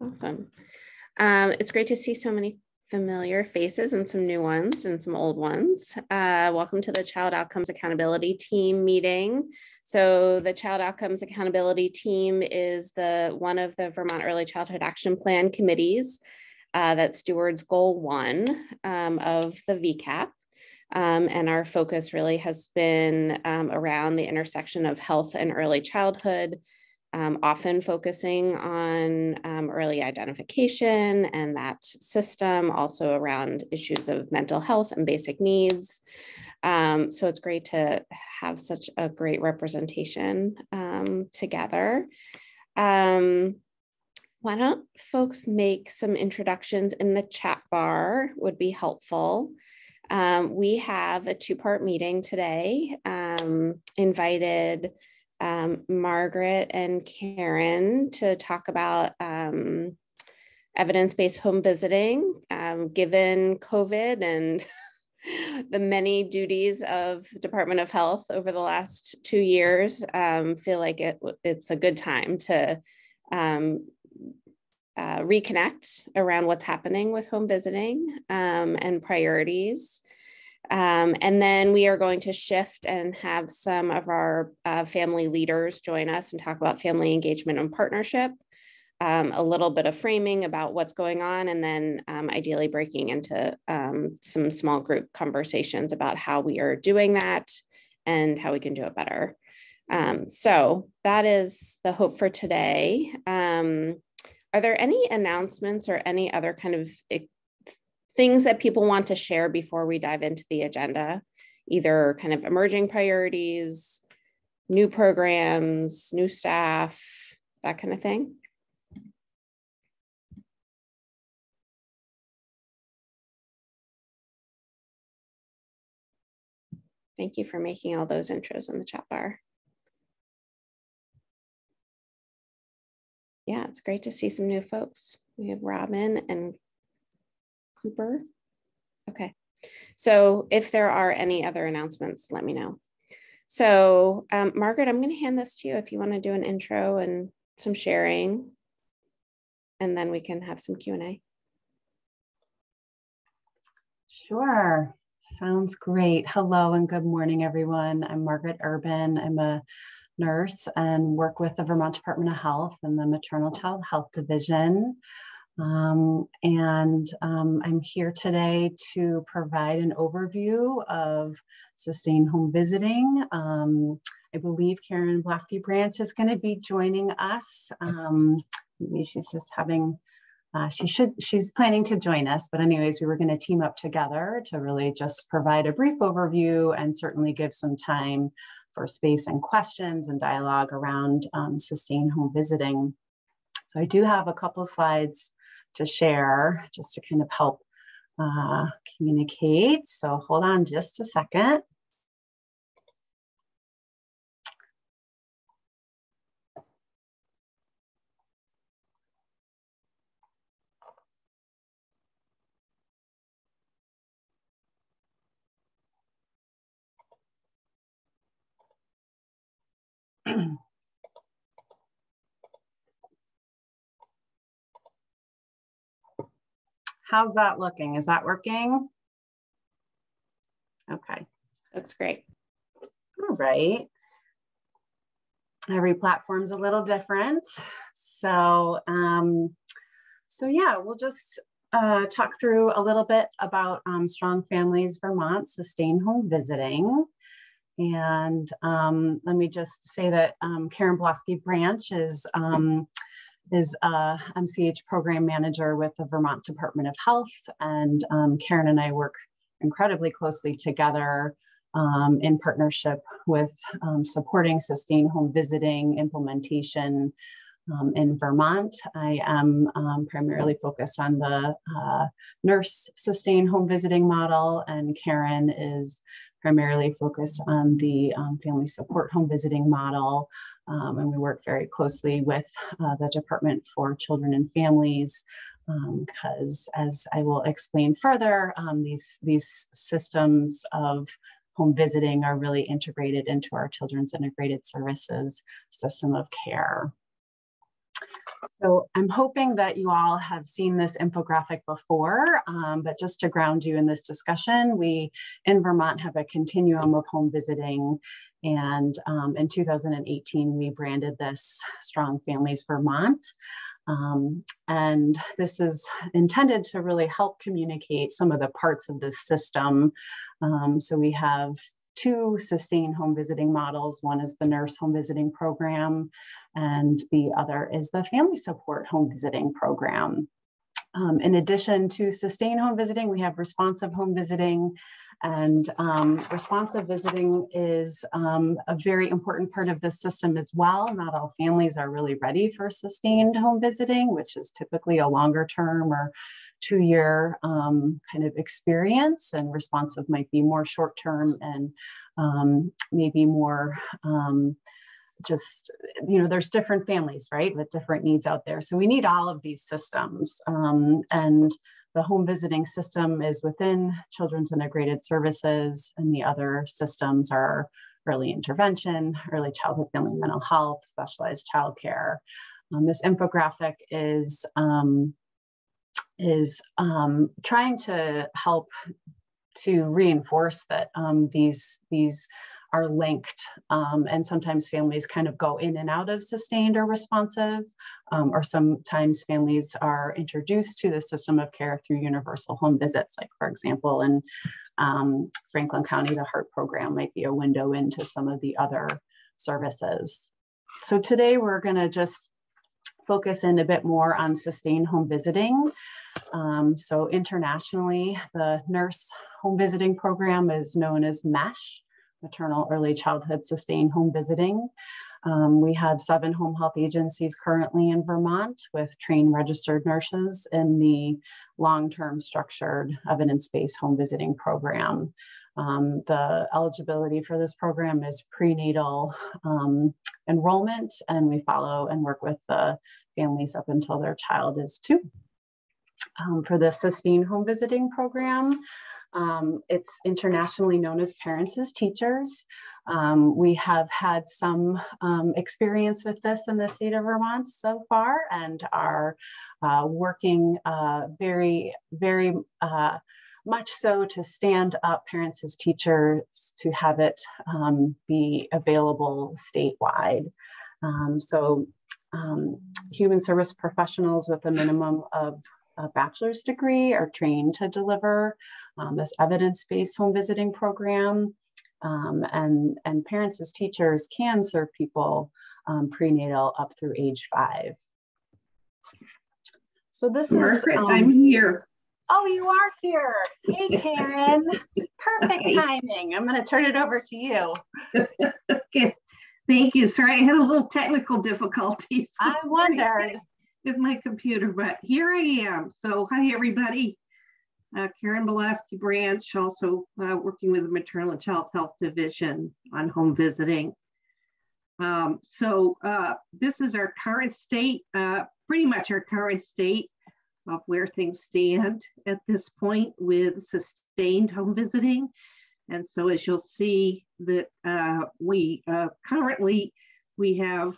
Awesome. It's great to see so many familiar faces and some new ones and some old ones. Welcome to the Child Outcomes Accountability Team meeting. So the Child Outcomes Accountability Team is one of the Vermont Early Childhood Action Plan committees that stewards Goal 1 of the VCAP. And our focus really has been around the intersection of health and early childhood, often focusing on early identification and that system, also around issues of mental health and basic needs. So it's great to have such a great representation together. Why don't folks make some introductions in the chat bar would be helpful. We have a two-part meeting today, invited Margaret and Karen to talk about evidence-based home visiting, given COVID and the many duties of Department of Health over the last 2 years. Feel like it's a good time to reconnect around what's happening with home visiting and priorities. And then we are going to shift and have some of our family leaders join us and talk about family engagement and partnership, a little bit of framing about what's going on, and then ideally breaking into some small group conversations about how we are doing that and how we can do it better. So that is the hope for today. Are there any announcements or any other kind of things that people want to share before we dive into the agenda? Either kind of emerging priorities, new programs, new staff, that kind of thing? Thank you for making all those intros in the chat bar. Yeah, it's great to see some new folks. We have Robin and Cooper. Okay, so if there are any other announcements, let me know. So Margaret, I'm going to hand this to you if you want to do an intro and some sharing, and then we can have some Q&A. Sure, sounds great. Hello and good morning, everyone. I'm Margaret Urban. I'm a nurse and work with the Vermont Department of Health and the Maternal Child Health Division. I'm here today to provide an overview of sustained home visiting. I believe Karen Blasky-Branch is going to be joining us. Maybe she's just having, she's planning to join us, but anyways, we were going to team up together to really just provide a brief overview and certainly give some time for space and questions and dialogue around sustained home visiting. So I do have a couple slides to share just to kind of help communicate. So hold on just a second. How's that looking? Is that working? Okay. Looks great. All right. Every platform's a little different. So, yeah, we'll just talk through a little bit about Strong Families Vermont Sustained Home Visiting. And let me just say that Karen Blasky-Branch is MCH program manager with the Vermont Department of Health. And Karen and I work incredibly closely together in partnership with supporting sustained home visiting implementation in Vermont. I am primarily focused on the nurse sustained home visiting model, and Karen is primarily focused on the family support home visiting model. And we work very closely with the Department for Children and Families because, as I will explain further, these systems of home visiting are really integrated into our Children's Integrated Services system of care. So I'm hoping that you all have seen this infographic before, but just to ground you in this discussion, we in Vermont have a continuum of home visiting. And in 2018, we branded this Strong Families Vermont. And this is intended to really help communicate some of the parts of this system. So we have two sustained home visiting models. One is the nurse home visiting program, and the other is the family support home visiting program. In addition to sustained home visiting, we have responsive home visiting, and responsive visiting is a very important part of this system as well. Not all families are really ready for sustained home visiting, which is typically a longer term or 2-year kind of experience, and responsive might be more short term and maybe more just, there's different families, right, with different needs out there. So we need all of these systems. And the home visiting system is within Children's Integrated Services, and the other systems are early intervention, early childhood family mental health, specialized childcare. This infographic is trying to help to reinforce that these are linked, and sometimes families kind of go in and out of sustained or responsive, or sometimes families are introduced to the system of care through universal home visits. Like, for example, in Franklin County, the HEART program might be a window into some of the other services. So today we're going to just focus in a bit more on sustained home visiting. So internationally, the nurse home visiting program is known as MESH, Maternal Early Childhood Sustained Home Visiting. We have 7 home health agencies currently in Vermont with trained registered nurses in the long-term structured evidence-based home visiting program. The eligibility for this program is prenatal enrollment, and we follow and work with the families up until their child is 2. For the sustained home visiting program, it's internationally known as Parents as Teachers. We have had some experience with this in the state of Vermont so far, and are working very, very much so to stand up Parents as Teachers to have it be available statewide. Human service professionals with a minimum of a bachelor's degree are trained to deliver this evidence-based home visiting program, and Parents as Teachers can serve people prenatal up through age 5. So this Margaret, I'm here. Oh, you are here. Hey, Karen. Perfect timing. I'm going to turn it over to you. Okay. Thank you. Sorry, I had a little technical difficulties. I wondered. With my computer, but here I am. So hi, everybody. Karen Belaski Branch, also working with the Maternal and Child Health Division on home visiting. This is our current state, pretty much our current state of where things stand at this point with sustained home visiting. And so as you'll see that we currently, we have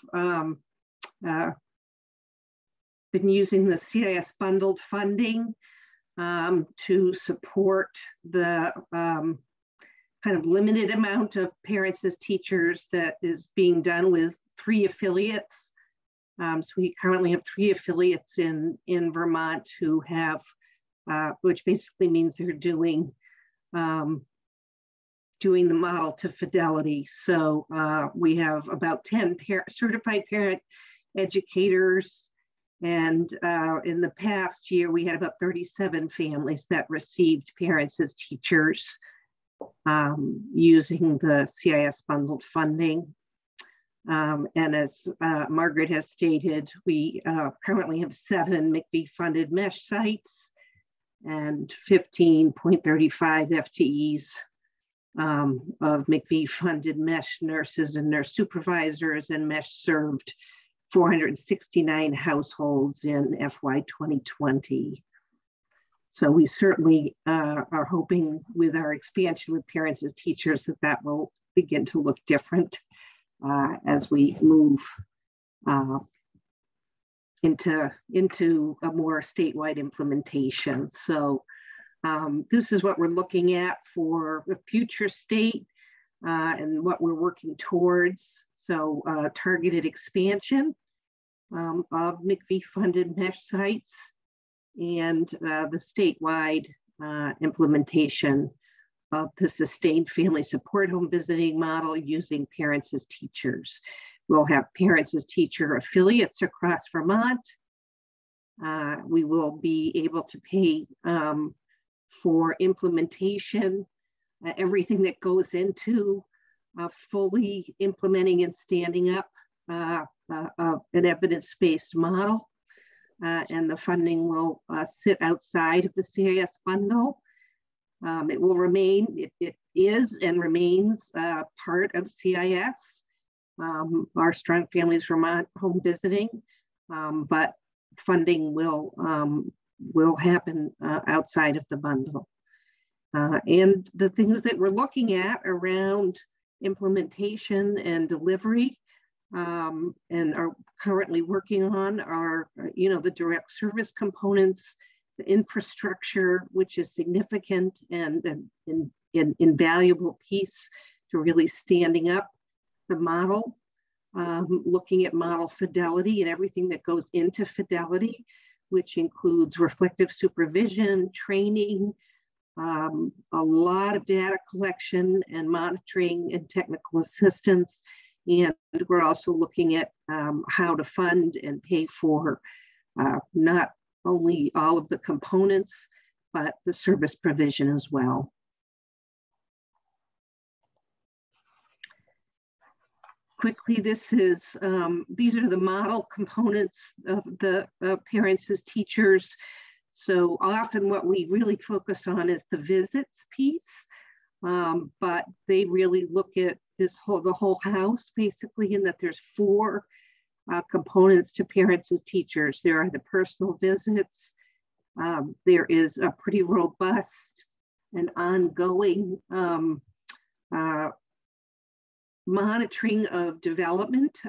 been using the CIS bundled funding to support the kind of limited amount of Parents as Teachers that is being done with 3 affiliates. So we currently have 3 affiliates in Vermont who have, which basically means they're doing the model to fidelity. So we have about 10 certified parent educators. And in the past year, we had about 37 families that received Parents as Teachers using the CIS bundled funding. And as Margaret has stated, we currently have 7 MCV funded MESH sites and 15.35 FTEs of MCV funded MESH nurses and nurse supervisors, and MESH served 469 households in FY 2020. So we certainly are hoping with our expansion with Parents as Teachers that will begin to look different as we move into a more statewide implementation. So this is what we're looking at for the future state and what we're working towards. So targeted expansion of MCV-funded mesh sites and the statewide implementation of the sustained family support home visiting model using parents as teachers. We'll have parents as teacher affiliates across Vermont. We will be able to pay for implementation, everything that goes into fully implementing and standing up an evidence-based model. And the funding will sit outside of the CIS bundle. It will remain, it is and remains part of CIS, our Strong Families Vermont home visiting, but funding will happen outside of the bundle. And the things that we're looking at around implementation and delivery and are currently working on are, the direct service components, the infrastructure, which is significant and an invaluable piece to really standing up the model, looking at model fidelity and everything that goes into fidelity, which includes reflective supervision, training, a lot of data collection and monitoring and technical assistance. And we're also looking at how to fund and pay for not only all of the components, but the service provision as well. Quickly, these are the model components of the parents as teachers. So often what we really focus on is the visits piece, but they really look at the whole house basically, in that there's 4 components to parents as teachers. There are the personal visits. There is a pretty robust and ongoing monitoring of development,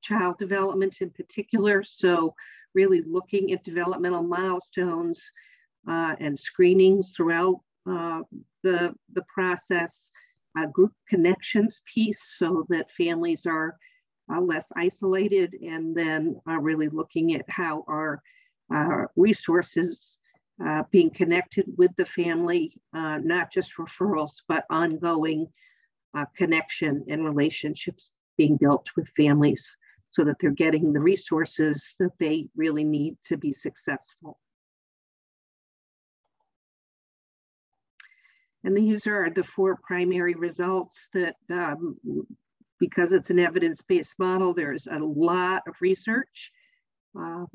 child development in particular. So really looking at developmental milestones and screenings throughout the process, group connections piece so that families are less isolated, and then really looking at how our resources being connected with the family, not just referrals, but ongoing connection and relationships being built with families so that they're getting the resources that they really need to be successful. And these are the 4 primary results that, because it's an evidence-based model, there's a lot of research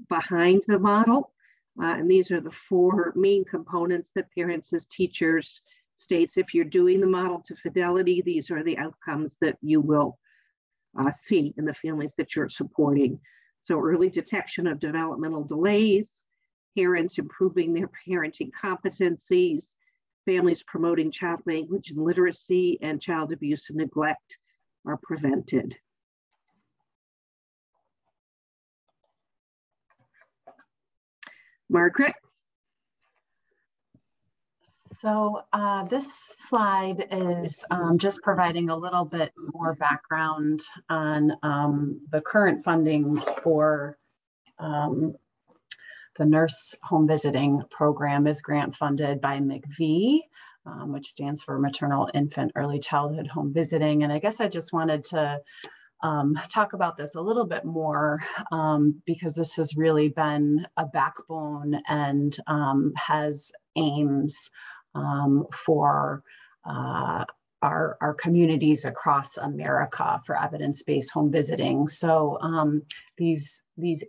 behind the model. And these are the 4 main components that parents as teachers states. If you're doing the model to fidelity, these are the outcomes that you will see in the families that you're supporting. So early detection of developmental delays, parents improving their parenting competencies, families promoting child language and literacy, and child abuse and neglect are prevented. Margaret? So this slide is just providing a little bit more background on the current funding for the nurse home visiting program is grant funded by MCV, which stands for Maternal Infant Early Childhood Home Visiting. And I guess I just wanted to talk about this a little bit more because this has really been a backbone and has aims for our communities across America for evidence-based home visiting. So these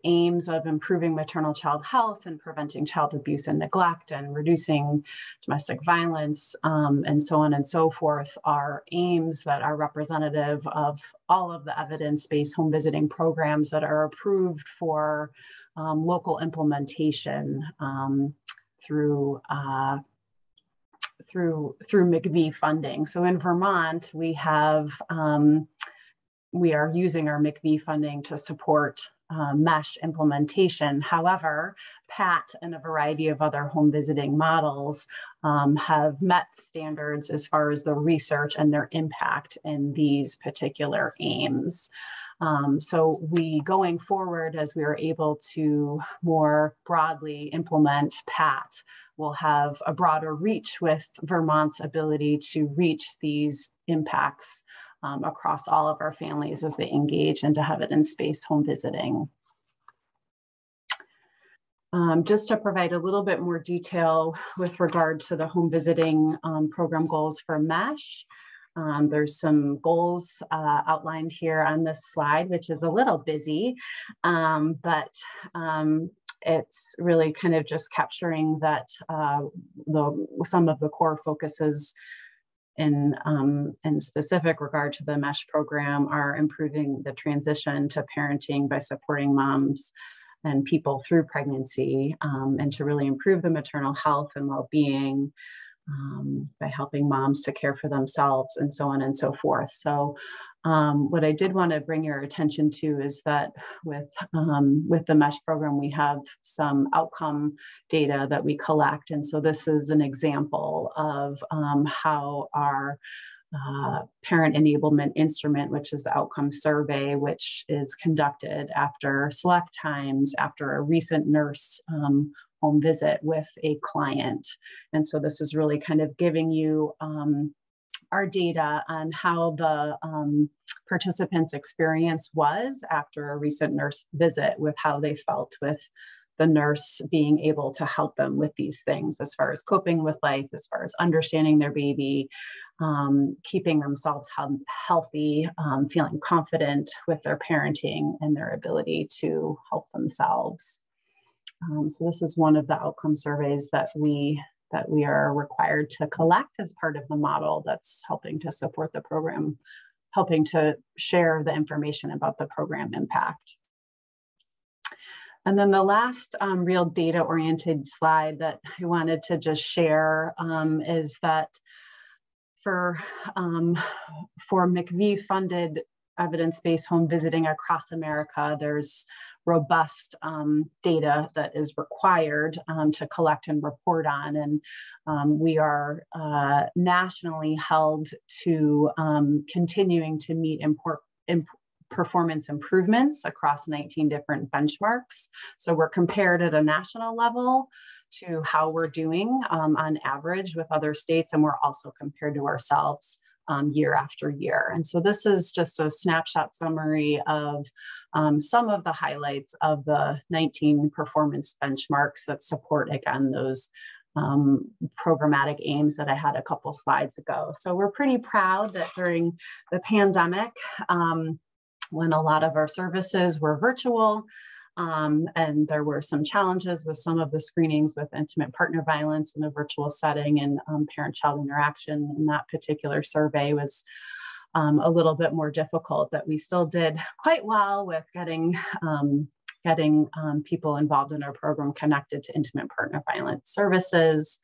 aims of improving maternal child health and preventing child abuse and neglect and reducing domestic violence and so on and so forth are aims that are representative of all of the evidence-based home visiting programs that are approved for local implementation through MCV funding. So in Vermont, we are using our MCV funding to support mesh implementation. However, PAT and a variety of other home visiting models have met standards as far as the research and their impact in these particular aims. So going forward, as we are able to more broadly implement PAT, we'll have a broader reach with Vermont's ability to reach these impacts across all of our families as they engage into evidence-based home visiting. Just to provide a little bit more detail with regard to the home visiting program goals for MESH, there's some goals outlined here on this slide, which is a little busy, but it's really kind of just capturing that some of the core focuses in specific regard to the MESH program are improving the transition to parenting by supporting moms and people through pregnancy, and to really improve the maternal health and well-being by helping moms to care for themselves, and so on and so forth. So what I did want to bring your attention to is that with the MESH program, we have some outcome data that we collect. And so this is an example of how our parent enablement instrument, which is the outcome survey, which is conducted after select times after a recent nurse home visit with a client. And so this is really kind of giving you our data on how the participants' experience was after a recent nurse visit, with how they felt with the nurse being able to help them with these things as far as coping with life, as far as understanding their baby, keeping themselves healthy, feeling confident with their parenting and their ability to help themselves. So this is one of the outcome surveys that we are required to collect as part of the model that's helping to support the program, helping to share the information about the program impact. And then the last real data-oriented slide that I wanted to just share is that for McVie-funded evidence-based home visiting across America, there's robust data that is required to collect and report on. And we are nationally held to continuing to meet performance improvements across 19 different benchmarks. So we're compared at a national level to how we're doing on average with other states, and we're also compared to ourselves year after year. And so this is just a snapshot summary of some of the highlights of the 19 performance benchmarks that support, again, those programmatic aims that I had a couple slides ago. So we're pretty proud that during the pandemic, when a lot of our services were virtual, and there were some challenges with some of the screenings with intimate partner violence in a virtual setting, and parent-child interaction in that particular survey was a little bit more difficult, that we still did quite well with getting people involved in our program connected to intimate partner violence services.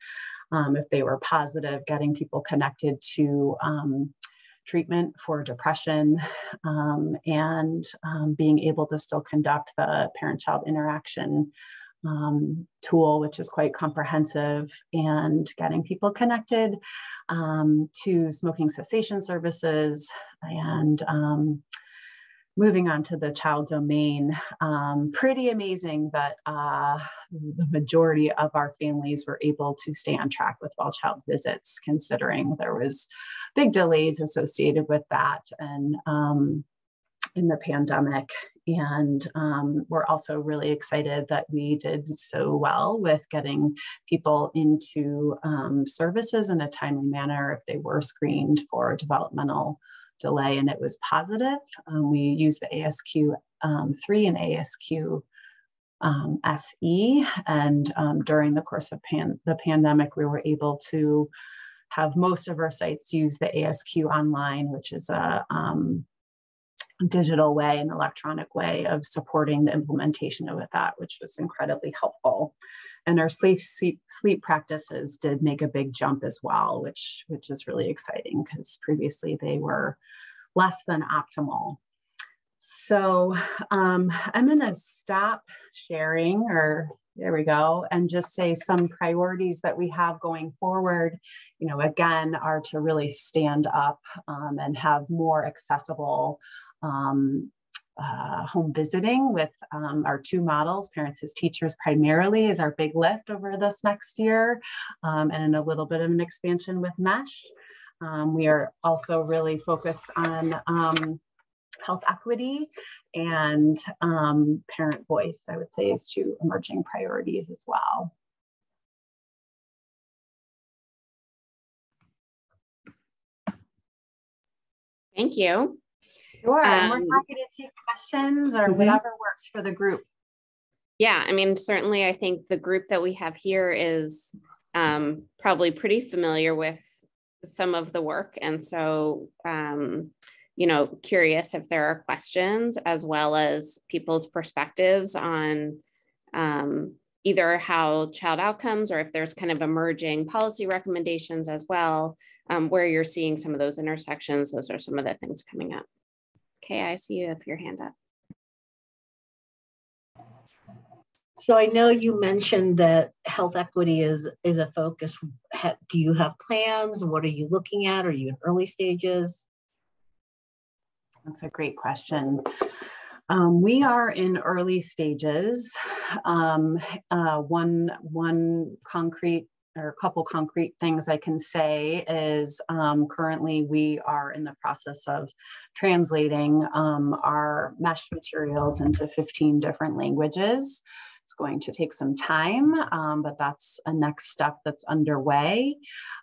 If they were positive, getting people connected to treatment for depression, and being able to still conduct the parent-child interaction tool, which is quite comprehensive, and getting people connected to smoking cessation services, and moving on to the child domain. Pretty amazing that the majority of our families were able to stay on track with well-child visits, considering there was big delays associated with that and in the pandemic. And we're also really excited that we did so well with getting people into services in a timely manner if they were screened for developmental delay and it was positive. We used the ASQ 3 and ASQ SE, and during the course of the pandemic, we were able to have most of our sites use the ASQ online, which is a digital way, an electronic way of supporting the implementation of that, which was incredibly helpful. And our sleep practices did make a big jump as well, which is really exciting because previously they were less than optimal. So I'm going to stop sharing, or there we go, and just say some priorities that we have going forward, again, are to really stand up and have more accessible home visiting with our two models, parents as teachers primarily, is our big lift over this next year, and a little bit of an expansion with MESH. We are also really focused on health equity and parent voice, I would say, is two emerging priorities as well. Thank you. Sure, and we're happy to take questions or whatever works for the group. Yeah, I mean, certainly I think the group that we have here is probably pretty familiar with some of the work. And so, curious if there are questions as well as people's perspectives on either how child outcomes, or if there's kind of emerging policy recommendations as well, where you're seeing some of those intersections. Those are some of the things coming up. Okay, I see you have your hand up. So I know you mentioned that health equity is a focus. Do you have plans? What are you looking at? Are you in early stages? That's a great question. We are in early stages. One concrete or a couple concrete things I can say is currently we are in the process of translating our MESH materials into 15 different languages. It's going to take some time, but that's a next step that's underway.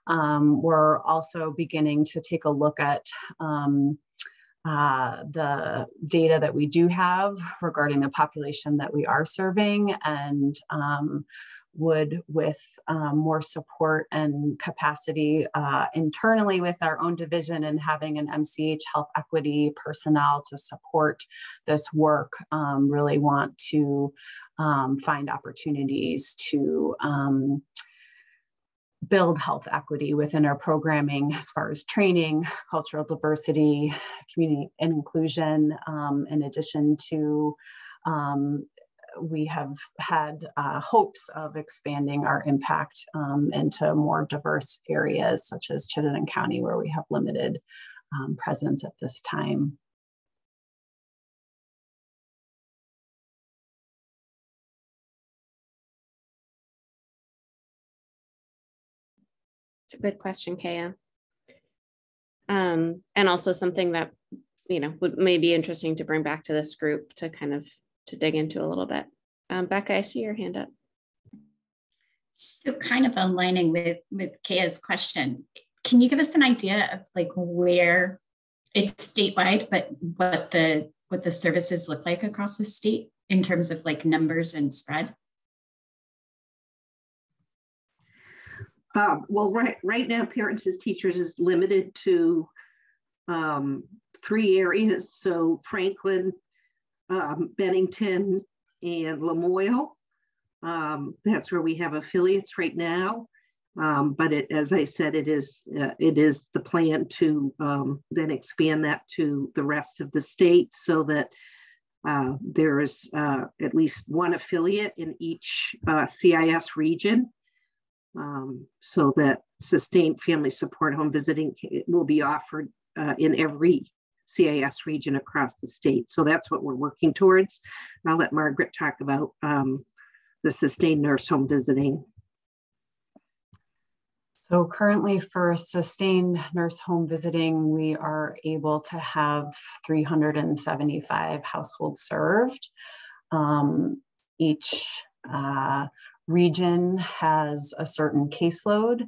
We're also beginning to take a look at the data that we do have regarding the population that we are serving, and would, with more support and capacity internally with our own division and having an MCH health equity personnel to support this work, really want to find opportunities to build health equity within our programming as far as training, cultural diversity, community and inclusion, in addition to we have had hopes of expanding our impact into more diverse areas such as Chittenden County, where we have limited presence at this time. It's a good question, Kaya. And also something that, may be interesting to bring back to this group to kind of dig into a little bit. Becca, I see your hand up. So kind of aligning with Kaya's question, can you give us an idea of like where it's statewide, but what the services look like across the state in terms of like numbers and spread? Well, right now, Parents as Teachers is limited to 3 areas. So Franklin, Bennington, and Lamoille. That's where we have affiliates right now. But as I said, it is the plan to then expand that to the rest of the state, so that there is at least one affiliate in each CIS region, so that sustained family support home visiting will be offered in every CIS region across the state. So that's what we're working towards. I'll let Margaret talk about the sustained nurse home visiting. So currently for sustained nurse home visiting, we are able to have 375 households served. Each region has a certain caseload.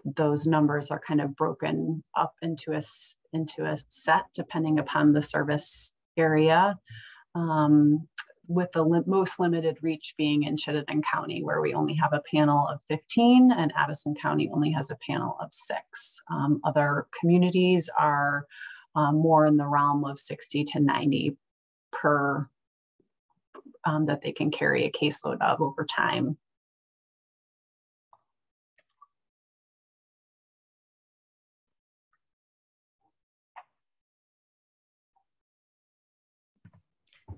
Those numbers are kind of broken up into a set depending upon the service area, with the most limited reach being in Chittenden County, where we only have a panel of 15, and Addison County only has a panel of 6. Other communities are more in the realm of 60 to 90 per that they can carry a caseload of over time.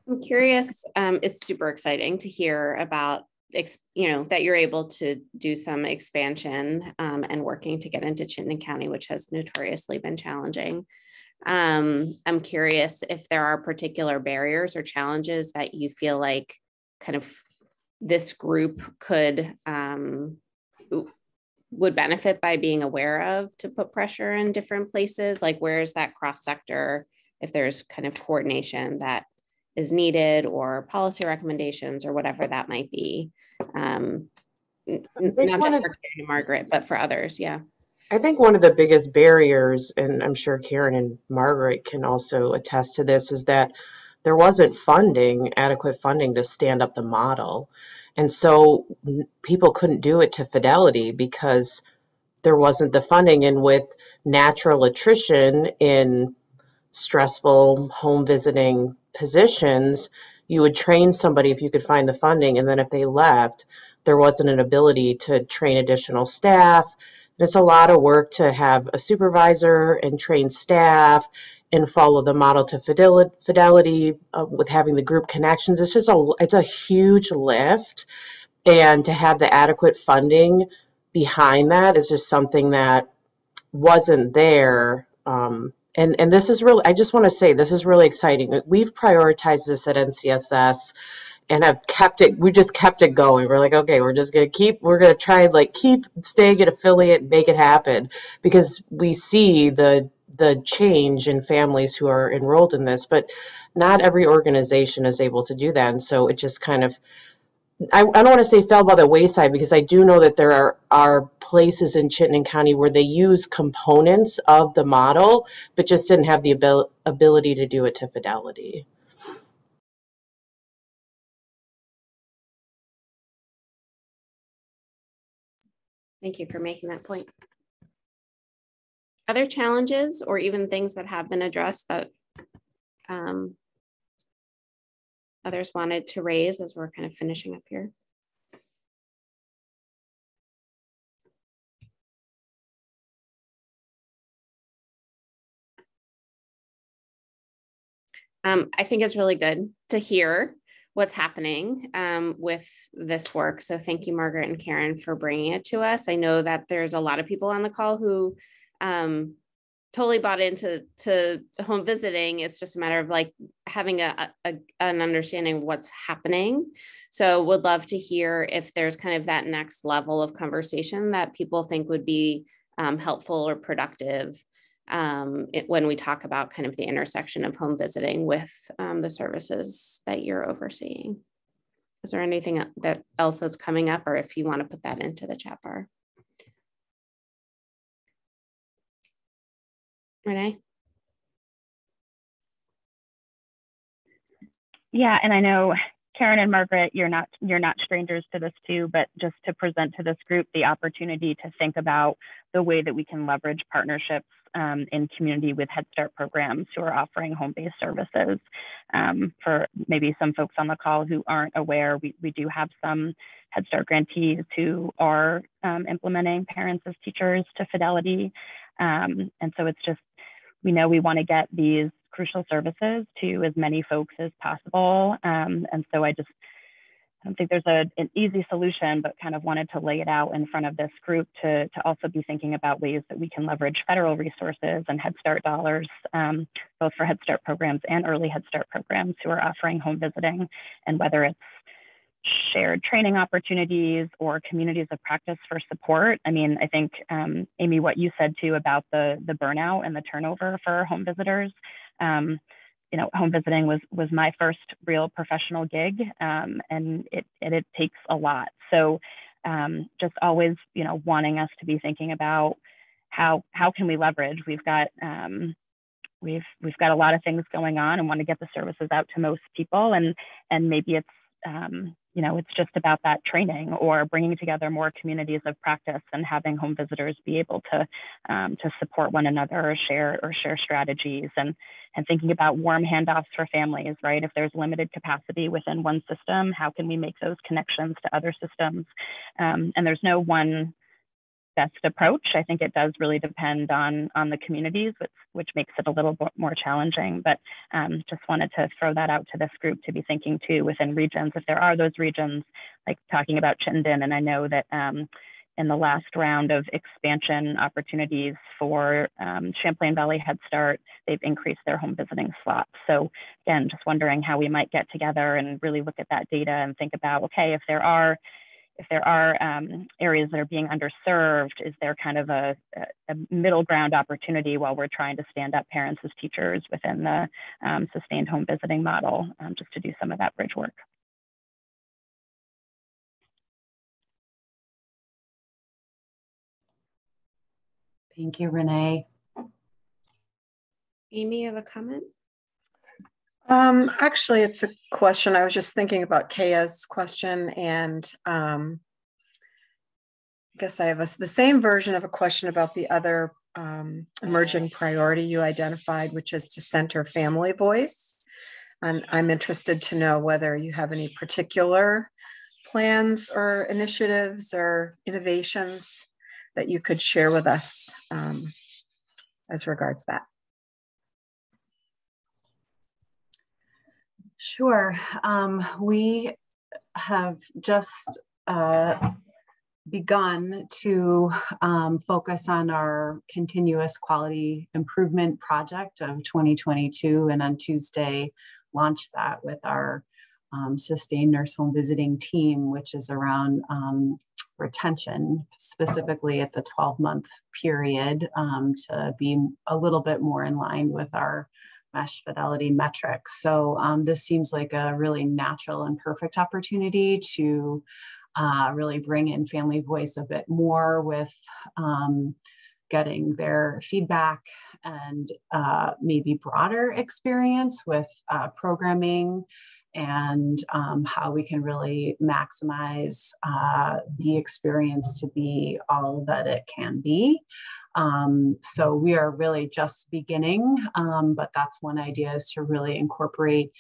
I'm curious, it's super exciting to hear about, that you're able to do some expansion and working to get into Chittenden County, which has notoriously been challenging. I'm curious if there are particular barriers or challenges that you feel like kind of this group would benefit by being aware of to put pressure in different places. Like, where's that cross sector, if there's kind of coordination that is needed, or policy recommendations, or whatever that might be. Not just for Karen and Margaret, but for others. Yeah. I think one of the biggest barriers, and I'm sure Karen and Margaret can also attest to this, is that there wasn't adequate funding to stand up the model. And so people couldn't do it to fidelity because there wasn't the funding. And with natural attrition in stressful home visiting positions, you would train somebody if you could find the funding, and then if they left, there wasn't an ability to train additional staff. And it's a lot of work to have a supervisor and train staff and follow the model to fidelity with having the group connections. It's a huge lift, and to have the adequate funding behind that is just something that wasn't there. And this is really, I just want to say, this is really exciting. We've prioritized this at NCSS and we just kept it going. We're like, okay, we're going to try and keep staying an affiliate and make it happen, because we see the change in families who are enrolled in this, but not every organization is able to do that. And so it just kind of, I don't want to say fell by the wayside, because I do know that there are places in Chittenden County where they use components of the model, but just didn't have the ability to do it to fidelity. Thank you for making that point. Other challenges, or even things that have been addressed that others wanted to raise as we're kind of finishing up here? I think it's really good to hear what's happening with this work. So thank you, Margaret and Karen, for bringing it to us. I know that there's a lot of people on the call who totally bought into home visiting. It's just a matter of having an understanding of what's happening. So would love to hear if there's kind of that next level of conversation that people think would be helpful or productive when we talk about kind of the intersection of home visiting with the services that you're overseeing. Is there anything else that's coming up, or if you want to put that into the chat bar? Renee? Yeah, and I know Karen and Margaret, you're not strangers to this too, but just to present to this group the opportunity to think about the way that we can leverage partnerships in community with Head Start programs who are offering home-based services. For maybe some folks on the call who aren't aware, we do have some Head Start grantees who are implementing parents as teachers to fidelity. And so it's just, we know we want to get these crucial services to as many folks as possible. And so I don't think there's an easy solution, but kind of wanted to lay it out in front of this group to also be thinking about ways that we can leverage federal resources and Head Start dollars, both for Head Start programs and early Head Start programs who are offering home visiting, and whether it's shared training opportunities or communities of practice for support. I mean, I think, Amy, what you said too about the burnout and the turnover for home visitors, home visiting was my first real professional gig, and it takes a lot. So just always, wanting us to be thinking about how can we leverage. We've got a lot of things going on and want to get the services out to most people, and maybe it's it's just about that training or bringing together more communities of practice and having home visitors be able to support one another or share strategies, and thinking about warm handoffs for families, right? If there's limited capacity within one system, how can we make those connections to other systems? And there's no one best approach. I think it does really depend on the communities, which makes it a little bit more challenging. But just wanted to throw that out to this group to be thinking too within regions, if there are those regions, like talking about Chittenden. And I know that in the last round of expansion opportunities for Champlain Valley Head Start, they've increased their home visiting slots. So again, just wondering how we might get together and really look at that data and think about, okay, if there are areas that are being underserved, is there kind of a middle ground opportunity while we're trying to stand up parents as teachers within the sustained home visiting model, just to do some of that bridge work. Thank you, Renee. Amy, you have a comment? Actually, it's a question. I was just thinking about Kaya's question, and I guess I have the same version of a question about the other emerging priority you identified, which is to center family voice. And I'm interested to know whether you have any particular plans or initiatives or innovations that you could share with us as regards that. Sure. We have just begun to focus on our continuous quality improvement project of 2022, and on Tuesday launched that with our sustained nurse home visiting team, which is around retention, specifically at the 12-month period, to be a little bit more in line with our mesh fidelity metrics. So this seems like a really natural and perfect opportunity to really bring in family voice a bit more with getting their feedback and maybe broader experience with programming and how we can really maximize the experience to be all that it can be. So we are really just beginning, but that's one idea, is to really incorporate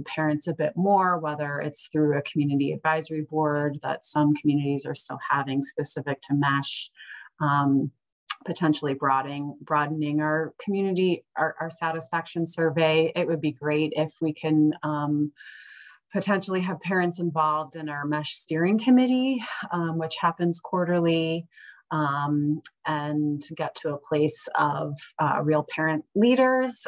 parents a bit more, whether it's through a community advisory board that some communities are still having specific to mesh, potentially broadening our community, our satisfaction survey. It would be great if we can potentially have parents involved in our mesh steering committee, which happens quarterly, and get to a place of real parent leaders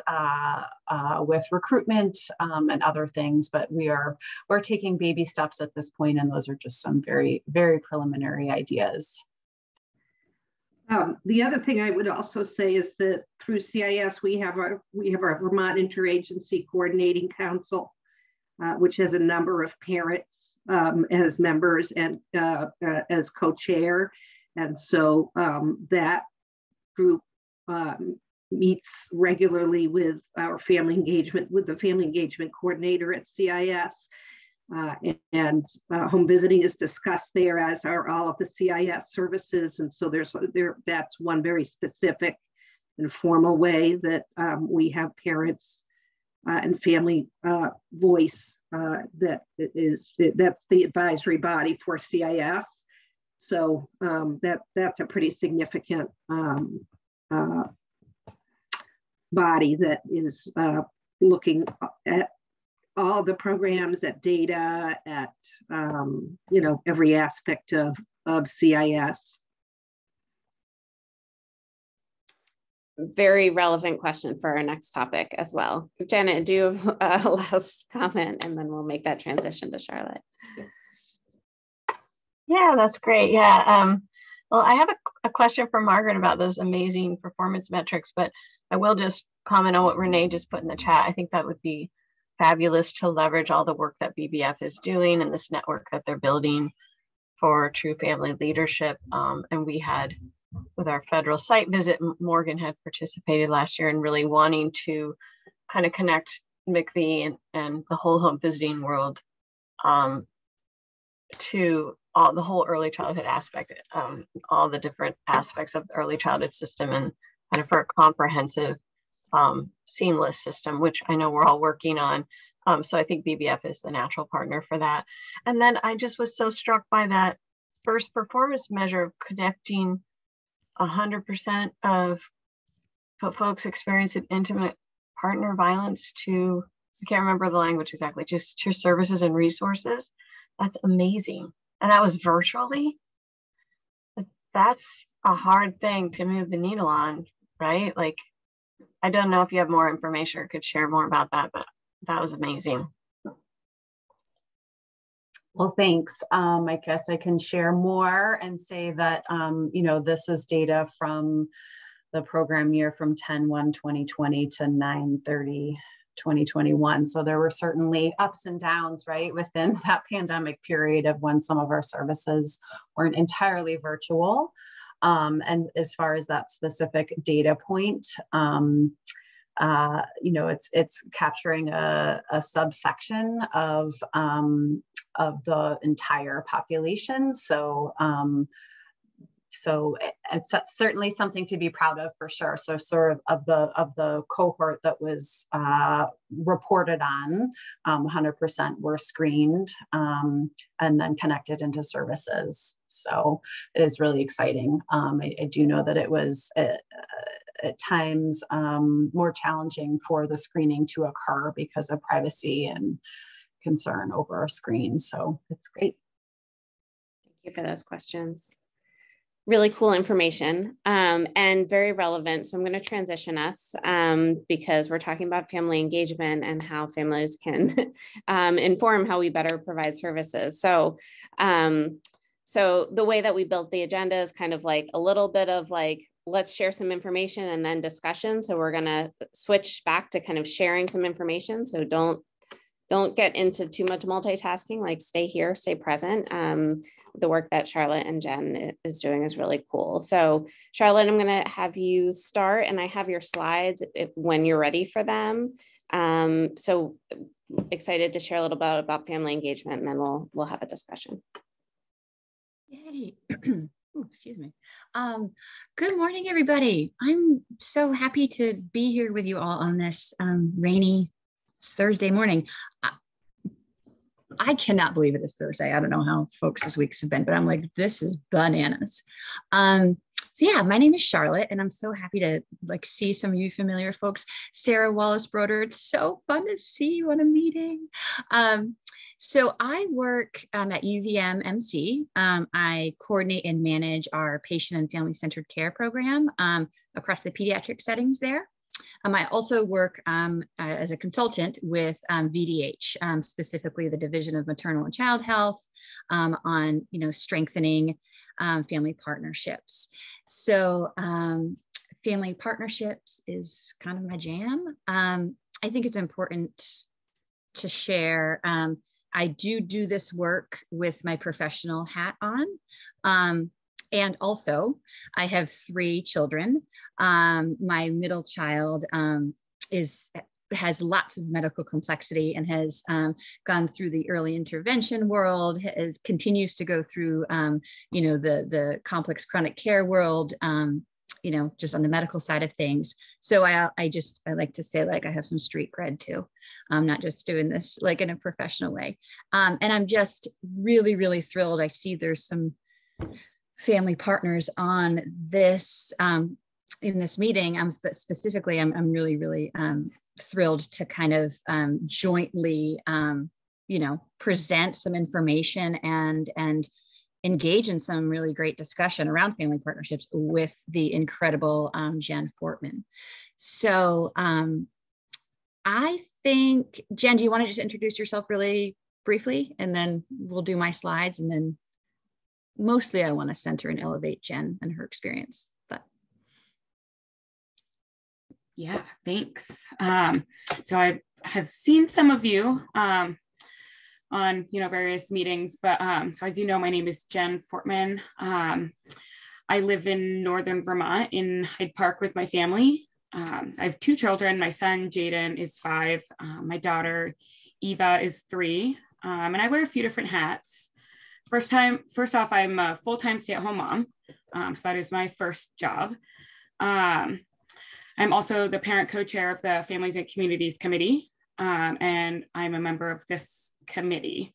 with recruitment and other things. But we're taking baby steps at this point, and those are just some very, very preliminary ideas. The other thing I would also say is that through CIS, we have our Vermont Interagency Coordinating Council, which has a number of parents as members and as co-chair. And so that group meets regularly with our family engagement, with the family engagement coordinator at CIS. And home visiting is discussed there, as are all of the CIS services. And so that's one very specific and formal way that we have parents and family voice that's the advisory body for CIS. So that's a pretty significant body that is looking at all the programs, at data, at every aspect of CIS. Very relevant question for our next topic as well. Janet, do you have a last comment, and then we'll make that transition to Charlotte. Yeah, that's great. Yeah. Well, I have a question for Margaret about those amazing performance metrics, but I will just comment on what Renee just put in the chat. I think that would be fabulous to leverage all the work that BBF is doing and this network that they're building for true family leadership. And we had, with our federal site visit, Morgan had participated last year in really wanting to kind of connect MCV and the whole home visiting world to the whole early childhood aspect, all the different aspects of the early childhood system, and kind of for a comprehensive seamless system, which I know we're all working on. So I think BBF is the natural partner for that. And then I just was so struck by that first performance measure of connecting 100% of folks experiencing intimate partner violence to, I can't remember the language exactly, just to services and resources. That's amazing. And that was virtually. That's a hard thing to move the needle on, right? Like, I don't know if you have more information or could share more about that, but that was amazing. Well, thanks. I guess I can share more and say that, you know, this is data from the program year from 10/1/2020 to 9/30/2021. So there were certainly ups and downs, right, within that pandemic period of when some of our services weren't entirely virtual. And as far as that specific data point, you know, it's capturing a subsection of the entire population. So it's certainly something to be proud of for sure. So sort of the cohort that was reported on, 100% were screened and then connected into services. So it is really exciting. I do know that it was at times more challenging for the screening to occur because of privacy and concern over our screens. So it's great. Thank you for those questions. Really cool information and very relevant. So I'm going to transition us because we're talking about family engagement and how families can inform how we better provide services. So the way that we built the agenda is kind of like a little bit of like, let's share some information and then discussion. So we're going to switch back to kind of sharing some information. So don't get into too much multitasking, like stay here, stay present. The work that Charlotte and Jen is doing is really cool. So Charlotte, I'm gonna have you start and I have your slides when you're ready for them. So excited to share a little bit about family engagement and then we'll have a discussion. Yay. Ooh, excuse me. Good morning, everybody. I'm so happy to be here with you all on this rainy Thursday morning. I cannot believe it is Thursday. I don't know how folks' weeks have been, but I'm like, this is bananas. So yeah, my name is Charlotte, and I'm so happy to like see some of you familiar folks. Sarah Wallace-Broder, it's so fun to see you on a meeting. So I work at UVM-MC. I coordinate and manage our patient and family-centered care program across the pediatric settings there. I also work as a consultant with VDH, specifically the Division of Maternal and Child Health, on strengthening family partnerships. So family partnerships is kind of my jam. I think it's important to share. I do this work with my professional hat on. And also, I have 3 children. My middle child has lots of medical complexity and has gone through the early intervention world, continues to go through, the complex chronic care world, just on the medical side of things. So I like to say, like, I have some street cred too. I'm not just doing this like in a professional way. And I'm just really, really thrilled. I see there's some family partners on this in this meeting, but specifically I'm really, really thrilled to kind of jointly present some information and engage in some really great discussion around family partnerships with the incredible Jen Fortman. So I think, Jen, do you want to just introduce yourself really briefly, and then we'll do my slides, and then mostly I want to center and elevate Jen and her experience, but. Yeah, thanks. So I have seen some of you on various meetings, but so as you know, my name is Jen Fortman. I live in northern Vermont in Hyde Park with my family. I have 2 children. My son Jaden is 5. My daughter Eva is 3, and I wear a few different hats. First off, I'm a full-time stay-at-home mom, so that is my first job. I'm also the parent co-chair of the Families and Communities Committee, and I'm a member of this committee.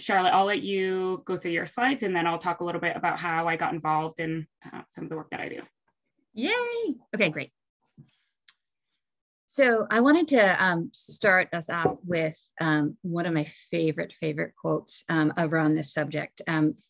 Charlotte, I'll let you go through your slides, and then I'll talk a little bit about how I got involved in some of the work that I do. Yay. Okay, great. So I wanted to start us off with one of my favorite quotes around this subject.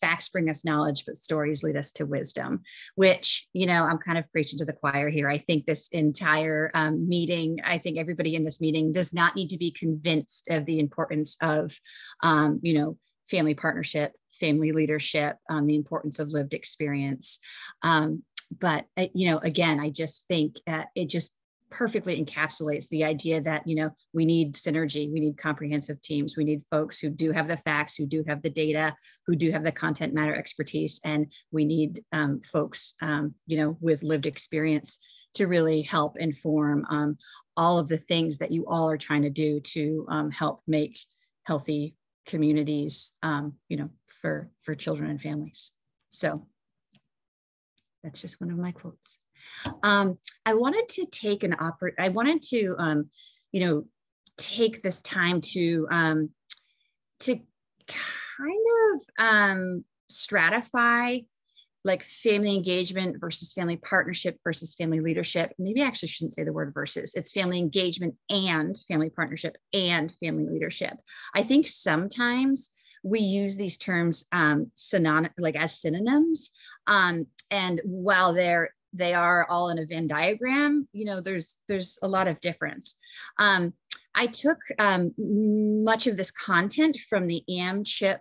Facts bring us knowledge, but stories lead us to wisdom, which, you know, I'm kind of preaching to the choir here. I think this entire meeting, I think everybody in this meeting does not need to be convinced of the importance of, you know, family partnership, family leadership, the importance of lived experience. But, you know, again, I just think it just perfectly encapsulates the idea that, you know, we need synergy, we need comprehensive teams, we need folks who do have the facts, who do have the data, who do have the content matter expertise, and we need folks, you know, with lived experience to really help inform all of the things that you all are trying to do to help make healthy communities, you know, for children and families. So that's just one of my quotes. I wanted to take you know, take this time to kind of stratify like family engagement versus family partnership versus family leadership. Maybe I actually shouldn't say the word versus. It's family engagement and family partnership and family leadership. I think sometimes we use these terms as synonyms. And while they are all in a Venn diagram, you know, there's a lot of difference. I took much of this content from the CHIP,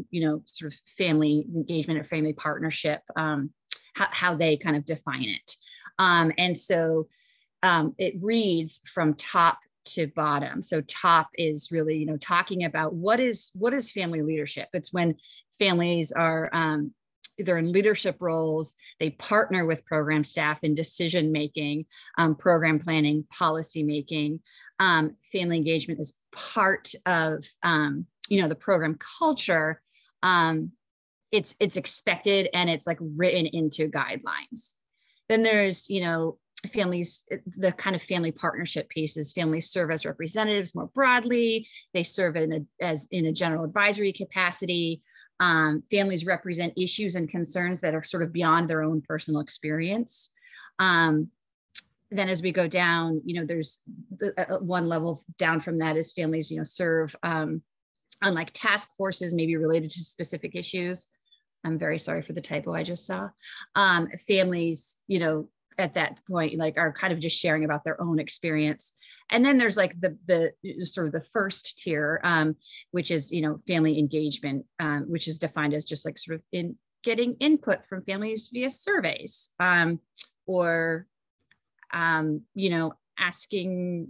you know, sort of family engagement or family partnership, how they kind of define it. And so it reads from top to bottom. So top is really, you know, talking about what is family leadership. It's when families are they're in leadership roles, they partner with program staff in decision making, program planning, policy making. Family engagement is part of you know, the program culture. It's expected and it's like written into guidelines. Then there's, you know, families, the kind of family partnership pieces. Families serve as representatives more broadly. They serve in a general advisory capacity. Families represent issues and concerns that are sort of beyond their own personal experience. Then as we go down, you know, there's one level down from that is families, you know, serve on like task forces, maybe related to specific issues. I'm very sorry for the typo I just saw. Families, you know, at that point, like are kind of just sharing about their own experience. And then there's like the sort of the first tier, which is, you know, family engagement, which is defined as just like sort of in getting input from families via surveys, or, you know, asking,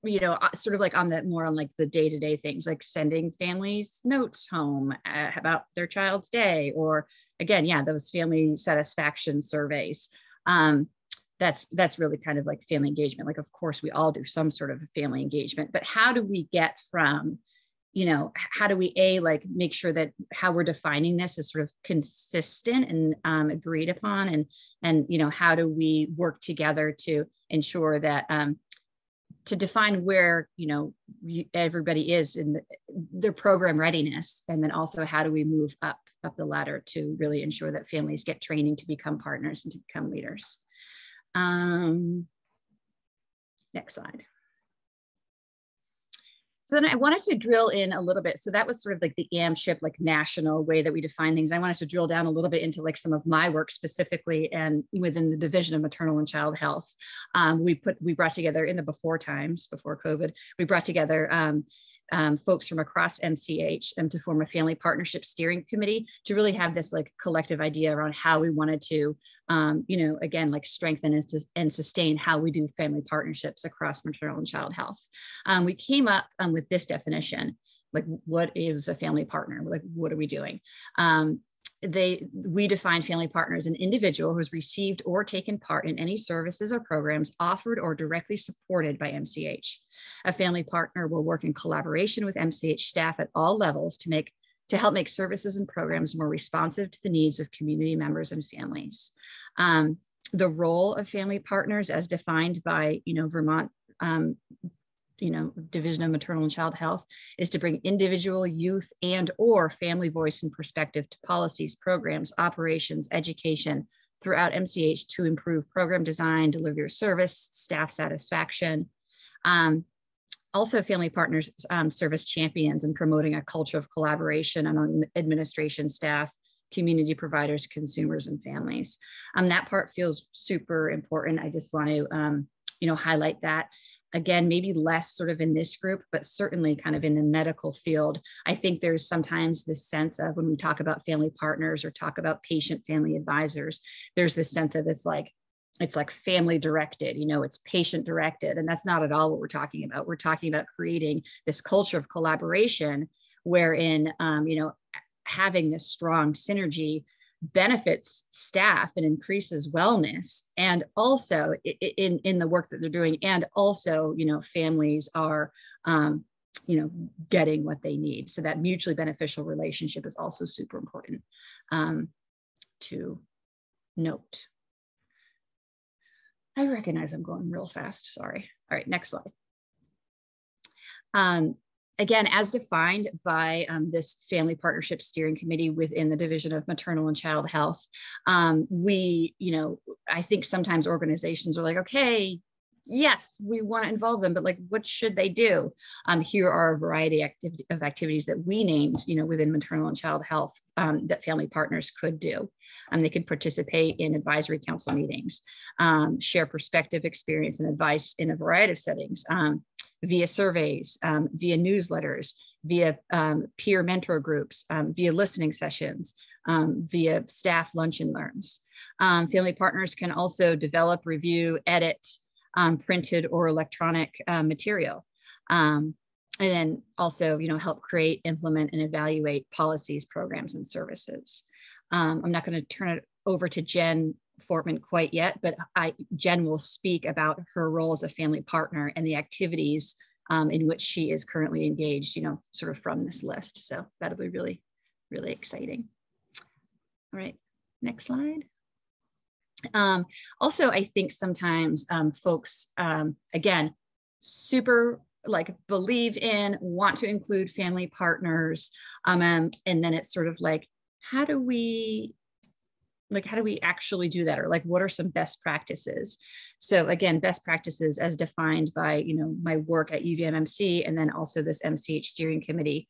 you know, sort of like on the more on like the day-to-day things, like sending families notes home about their child's day, or again, yeah, those family satisfaction surveys. That's really kind of like family engagement. Like, of course, we all do some sort of family engagement, but how do we get from, you know, how do we like make sure that how we're defining this is sort of consistent and agreed upon, and you know, how do we work together to ensure that to define where, you know, everybody is in their program readiness, and then also how do we move up the ladder to really ensure that families get training to become partners and to become leaders. Next slide. So then I wanted to drill in a little bit. So that was sort of like the CHIP, like national way that we define things. I wanted to drill down a little bit into like some of my work specifically, and within the Division of Maternal and Child Health. We brought together in the before times, before COVID, we brought together folks from across MCH to form a family partnership steering committee to really have this like collective idea around how we wanted to, you know, again, like strengthen and sustain how we do family partnerships across maternal and child health. We came up with this definition, like what is a family partner? Like, what are we doing? We define family partner as an individual who has received or taken part in any services or programs offered or directly supported by MCH. A family partner will work in collaboration with MCH staff at all levels to help make services and programs more responsive to the needs of community members and families. The role of family partners, as defined by, you know, Vermont Division of Maternal and Child Health is to bring individual, youth, and or family voice and perspective to policies, programs, operations, education throughout MCH to improve program design, delivery of service, staff satisfaction. Also, family partners serve as champions in promoting a culture of collaboration among administration, staff, community providers, consumers, and families. That part feels super important. I just want to, highlight that. Again, maybe less sort of in this group, but certainly kind of in the medical field. I think there's sometimes this sense of when we talk about family partners or talk about patient family advisors, there's this sense of it's like family directed, it's patient directed. And that's not at all what we're talking about. We're talking about creating this culture of collaboration wherein, having this strong synergy benefits staff and increases wellness, and also in the work that they're doing, and also families are getting what they need. So that mutually beneficial relationship is also super important to note. I recognize I'm going real fast, sorry. All right, next slide. Again, as defined by this Family Partnership Steering Committee within the Division of Maternal and Child Health, I think sometimes organizations are like, okay, yes, we want to involve them, but like, what should they do? Here are a variety of activities that we named, within maternal and child health that family partners could do. They could participate in advisory council meetings, share perspective, experience, and advice in a variety of settings, via surveys, via newsletters, via peer mentor groups, via listening sessions, via staff lunch and learns. Family partners can also develop, review, edit, printed or electronic material. And then also, help create, implement, and evaluate policies, programs, and services. I'm not going to turn it over to Jen Fortman quite yet, but Jen will speak about her role as a family partner and the activities in which she is currently engaged, sort of from this list. So that'll be really, really exciting. All right, next slide. Also, I think sometimes folks, again, super believe in, want to include family partners. And then it's sort of like, how do we actually do that? Or what are some best practices? So again, best practices as defined by, my work at UVMMC, and then also this MCH steering committee.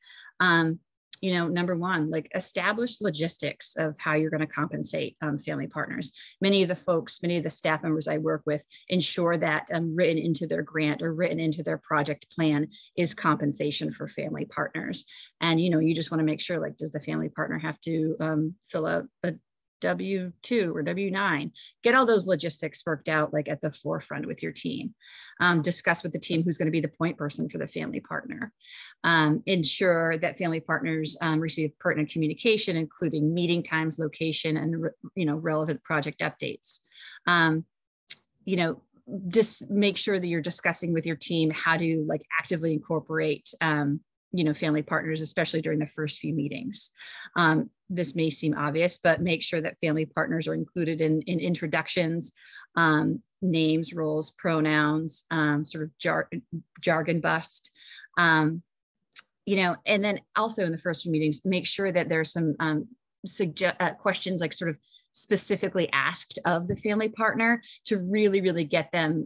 Number one, establish logistics of how you're going to compensate family partners. Many of the staff members I work with ensure that written into their grant or written into their project plan is compensation for family partners. And, you just want to make sure, does the family partner have to fill out a W-2 or W-9, get all those logistics worked out at the forefront with your team. Discuss with the team who's going to be the point person for the family partner. Ensure that family partners receive pertinent communication, including meeting times, location, and relevant project updates. Just make sure that you're discussing with your team how to actively incorporate family partners, especially during the first few meetings. This may seem obvious, but make sure that family partners are included in introductions, names, roles, pronouns, sort of jargon bust. And then also in the first few meetings, make sure that there's some questions sort of specifically asked of the family partner to really, really get them,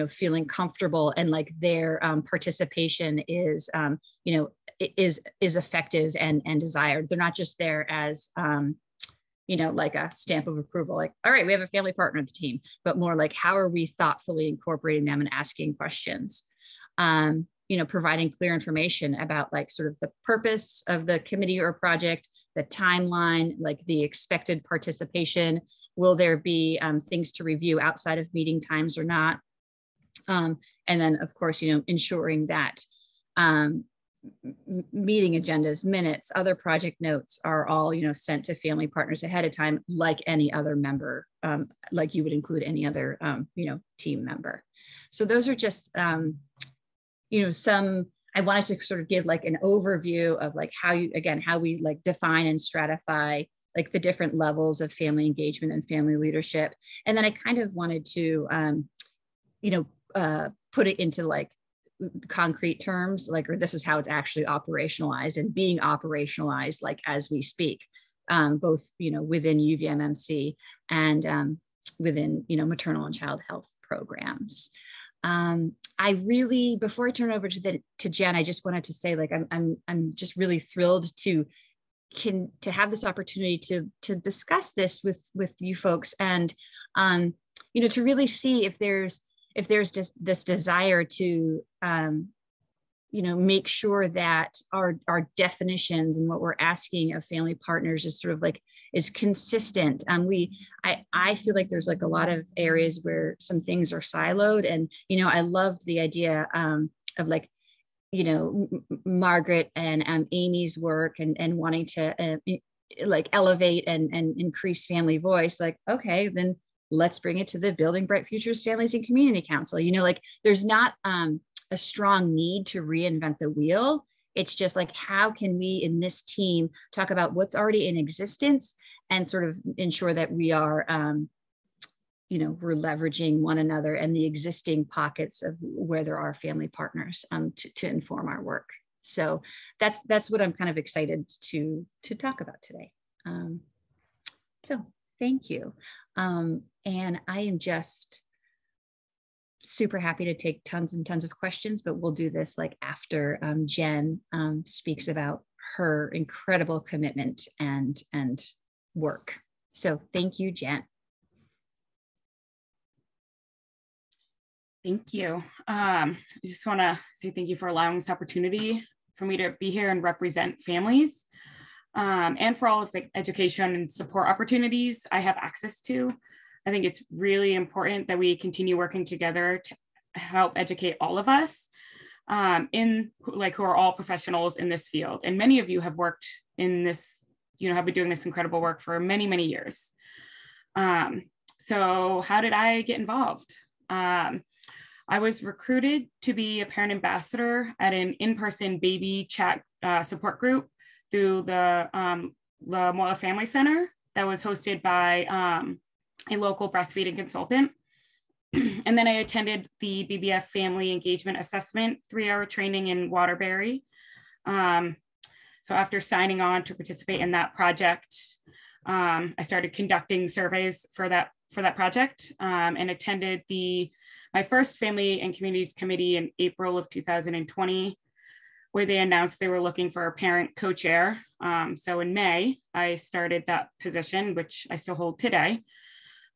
feeling comfortable and their participation is, is effective and desired. They're not just there as, a stamp of approval, all right, we have a family partner on the team, but more how are we thoughtfully incorporating them and asking questions? Providing clear information about sort of the purpose of the committee or project, the timeline, the expected participation. Will there be things to review outside of meeting times or not? And then of course, ensuring that meeting agendas, minutes, other project notes are all, sent to family partners ahead of time, like any other member, like you would include any other, team member. So those are just, some, I wanted to sort of give an overview of how we define and stratify the different levels of family engagement and family leadership. And then I kind of wanted to, put it into concrete terms, like, or this is how it's actually operationalized and being operationalized, like as we speak, both, within UVMMC and within, maternal and child health programs. I really, before I turn it over to Jen, I just wanted to say, like, I'm just really thrilled to have this opportunity to discuss this with you folks, and to really see if there's just this desire to make sure that our definitions and what we're asking of family partners is sort of like is consistent. I feel like there's like a lot of areas where some things are siloed, and I loved the idea of like Margaret and Amy's work and wanting to like elevate and increase family voice. Like, okay, then let's bring it to the Building Bright Futures Families and Community Council. Like there's not a strong need to reinvent the wheel. It's just like, how can we in this team talk about what's already in existence and sort of ensure that we are we're leveraging one another and the existing pockets of where there are family partners to inform our work. So that's what I'm kind of excited to talk about today. So thank you. And I am just super happy to take tons and tons of questions, but we'll do this like after Jen speaks about her incredible commitment and work. So thank you, Jen. Thank you. I just want to say thank you for allowing this opportunity for me to be here and represent families, and for all of the education and support opportunities I have access to. I think it's really important that we continue working together to help educate all of us who are all professionals in this field. And many of you have worked in this, have been doing this incredible work for many, many years. So how did I get involved? I was recruited to be a parent ambassador at an in-person baby chat support group through the Moyle Family Center that was hosted by a local breastfeeding consultant. And then I attended the BBF Family Engagement Assessment 3-hour training in Waterbury. So after signing on to participate in that project, I started conducting surveys for that project, and attended my first Family and Communities Committee in April of 2020, where they announced they were looking for a parent co-chair. So in May, I started that position, which I still hold today.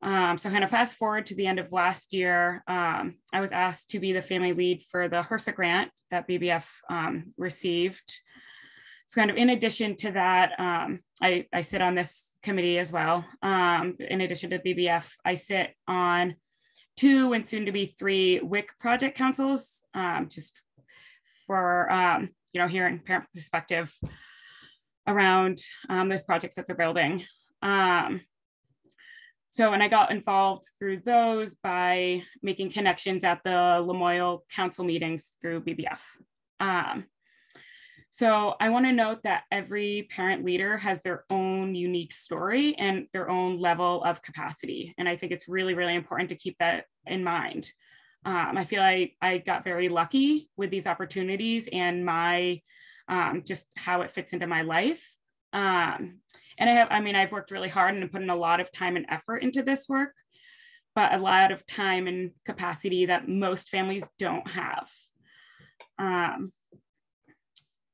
So kind of fast forward to the end of last year, I was asked to be the family lead for the HRSA grant that BBF received. So kind of in addition to that, I sit on this committee as well. In addition to BBF, I sit on 2 and soon to be 3 WIC project councils, just for, hearing parent perspective around those projects that they're building. And I got involved through those by making connections at the Lamoille Council meetings through BBF. So I want to note that every parent leader has their own unique story and their own level of capacity. And I think it's really, really important to keep that in mind. I feel like I got very lucky with these opportunities and my, just how it fits into my life. And I've worked really hard and put in a lot of time and effort into this work, but a lot of time and capacity that most families don't have.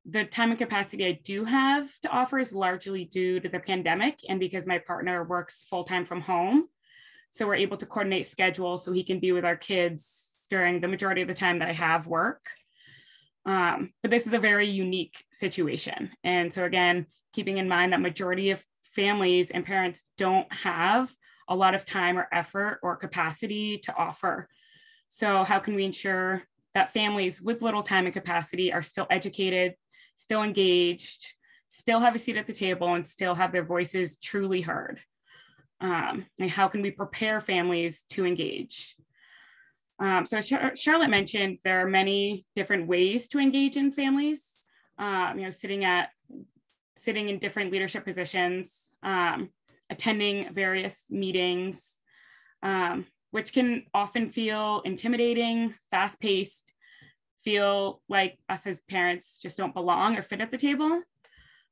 The time and capacity I do have to offer is largely due to the pandemic and because my partner works full-time from home. So we're able to coordinate schedules so he can be with our kids during the majority of the time that I have work. But this is a very unique situation. And so again, keeping in mind that majority of families and parents don't have a lot of time or effort or capacity to offer. So how can we ensure that families with little time and capacity are still educated, still engaged, still have a seat at the table, and still have their voices truly heard? And how can we prepare families to engage? So as Charlotte mentioned, there are many different ways to engage in families, sitting in different leadership positions, attending various meetings, which can often feel intimidating, fast-paced, feel like us as parents just don't belong or fit at the table,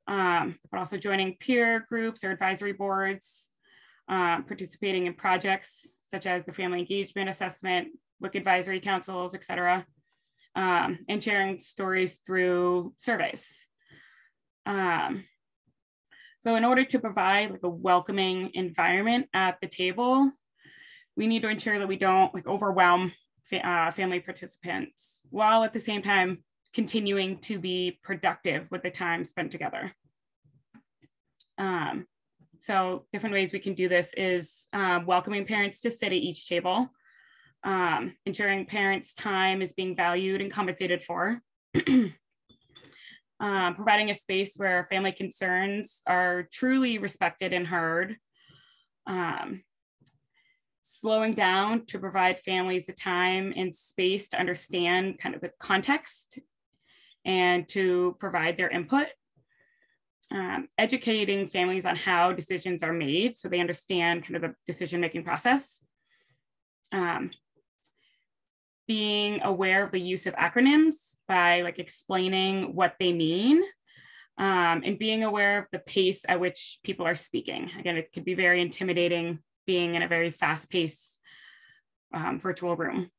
but also joining peer groups or advisory boards, participating in projects such as the family engagement assessment, WIC advisory councils, et cetera, and sharing stories through surveys. So in order to provide like a welcoming environment at the table, we need to ensure that we don't like overwhelm family participants, while at the same time continuing to be productive with the time spent together. So different ways we can do this is welcoming parents to sit at each table, ensuring parents' time is being valued and compensated for, providing a space where family concerns are truly respected and heard, slowing down to provide families the time and space to understand kind of the context and to provide their input, educating families on how decisions are made so they understand kind of the decision-making process, being aware of the use of acronyms by like explaining what they mean, and being aware of the pace at which people are speaking. Again, it could be very intimidating being in a very fast-paced virtual room.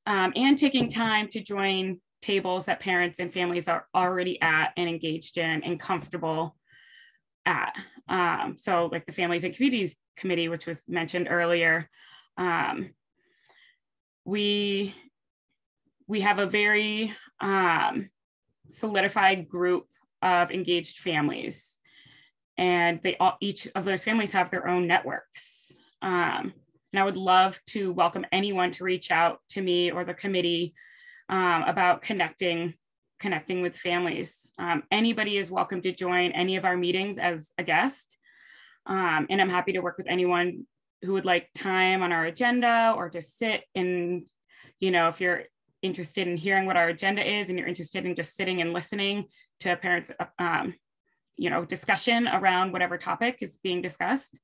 And taking time to join tables that parents and families are already at and engaged in and comfortable at. So like the Families and Communities Committee, which was mentioned earlier, we have a very solidified group of engaged families, and each of those families have their own networks. And I would love to welcome anyone to reach out to me or the committee about connecting with families. Anybody is welcome to join any of our meetings as a guest. And I'm happy to work with anyone who would like time on our agenda or to sit and, if you're interested in hearing what our agenda is and you're interested in just sitting and listening to parents, discussion around whatever topic is being discussed.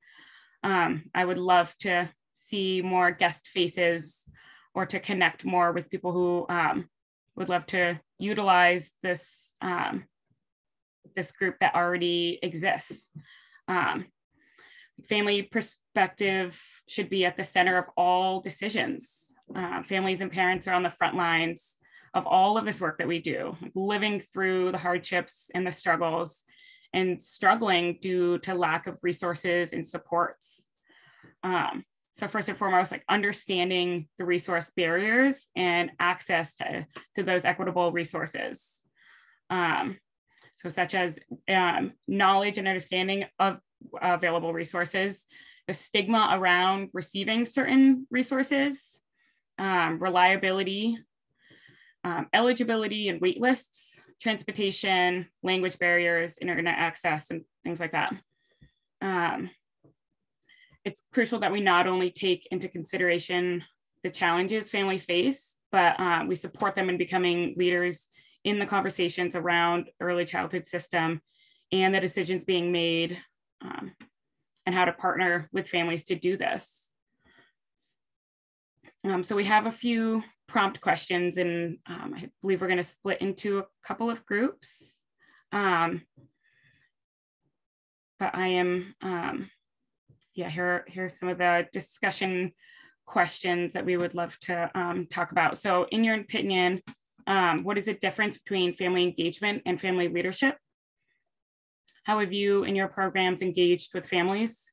I would love to see more guest faces or to connect more with people who would love to utilize this, this group that already exists. Family perspective should be at the center of all decisions. Families and parents are on the front lines of all of this work that we do, living through the hardships and the struggles and struggling due to lack of resources and supports. So first and foremost, like understanding the resource barriers and access to those equitable resources. So such as knowledge and understanding of available resources, the stigma around receiving certain resources, reliability, eligibility and wait lists, transportation, language barriers, internet access, and things like that. It's crucial that we not only take into consideration the challenges families face, but we support them in becoming leaders in the conversations around early childhood system and the decisions being made and how to partner with families to do this. So we have a few prompt questions, and I believe we're going to split into a couple of groups. But I am, here's some of the discussion questions that we would love to talk about. So in your opinion, what is the difference between family engagement and family leadership? How have you in your programs engaged with families?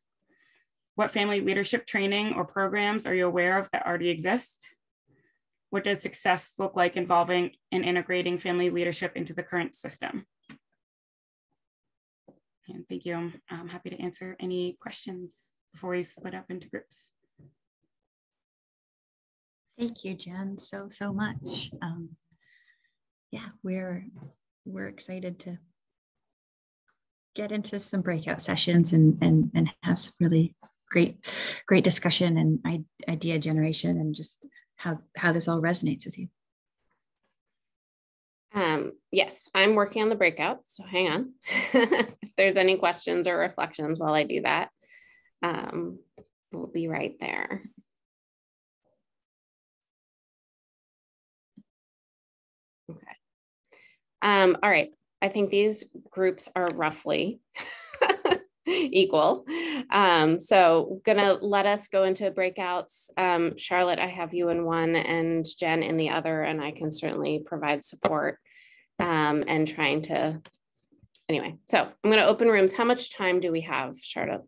What family leadership training or programs are you aware of that already exist? What does success look like involving and integrating family leadership into the current system? And thank you. I'm happy to answer any questions before we split up into groups. Thank you, Jen, so much. Yeah, we're excited to get into some breakout sessions and have some really great discussion and idea generation and just how this all resonates with you. Yes, I'm working on the breakouts, so hang on. If there's any questions or reflections while I do that, we'll be right there. All right. I think these groups are roughly equal. So gonna let us go into breakouts. Charlotte, I have you in one and Jen in the other, and I can certainly provide support and trying to, anyway. So I'm gonna open rooms. How much time do we have, Charlotte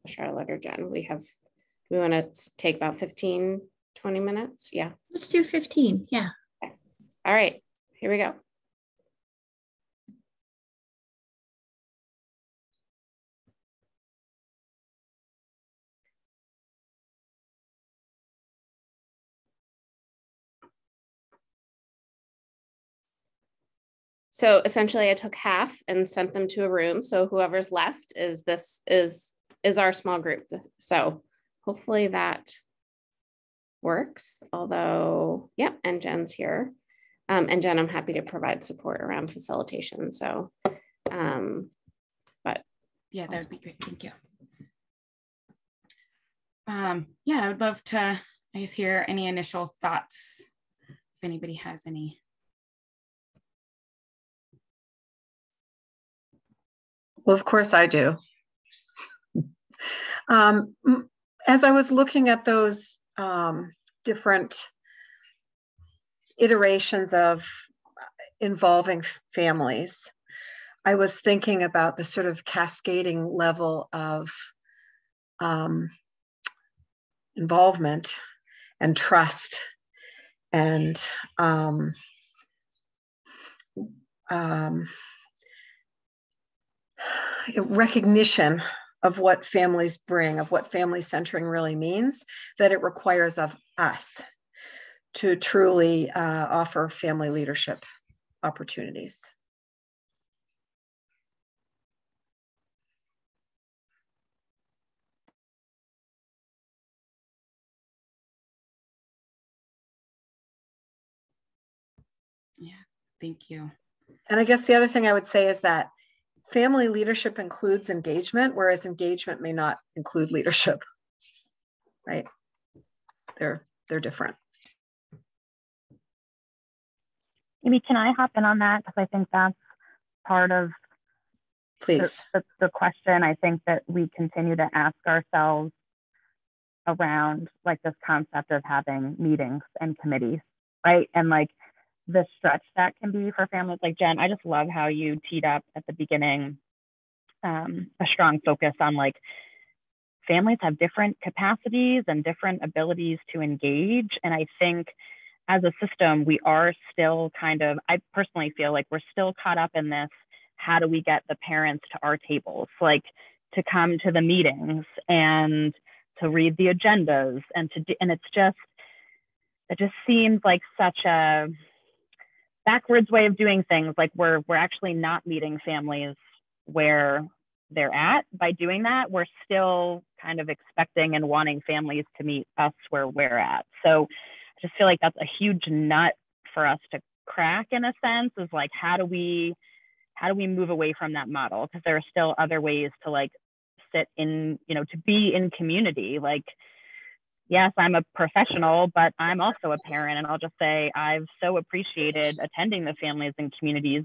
or Jen? We wanna take about 15, 20 minutes? Yeah. Let's do 15, yeah. Okay. All right, here we go. So essentially I took half and sent them to a room. So whoever's left is our small group. So hopefully that works. Although, yeah, and Jen's here. And Jen, I'm happy to provide support around facilitation. So, but yeah, that would be great. Thank you. Yeah, I would love to, I guess, hear any initial thoughts if anybody has any. Well, of course I do. As I was looking at those different iterations of involving families, I was thinking about the sort of cascading level of involvement and trust and recognition of what families bring, of what family centering really means, that it requires of us to truly offer family leadership opportunities. Yeah, thank you. And I guess the other thing I would say is that family leadership includes engagement, whereas engagement may not include leadership, right? They're different. Amy, can I hop in on that? Because I think that's part of Please. The question I think that we continue to ask ourselves around like this concept of having meetings and committees, right? And like the stretch that can be for families. Like Jen, I just love how you teed up at the beginning a strong focus on like families have different capacities and different abilities to engage. And I think as a system, we are still kind of, I personally feel like we're still caught up in this, how do we get the parents to our tables, like to come to the meetings and to read the agendas and it just seems like such a backwards way of doing things. Like we're actually not meeting families where they're at. By doing that, we're still kind of expecting and wanting families to meet us where we're at. So I just feel like that's a huge nut for us to crack in a sense, is like, how do we move away from that model? Because there are still other ways to like sit in, to be in community. Like, yes, I'm a professional, but I'm also a parent. And I'll just say, I've so appreciated attending the families and communities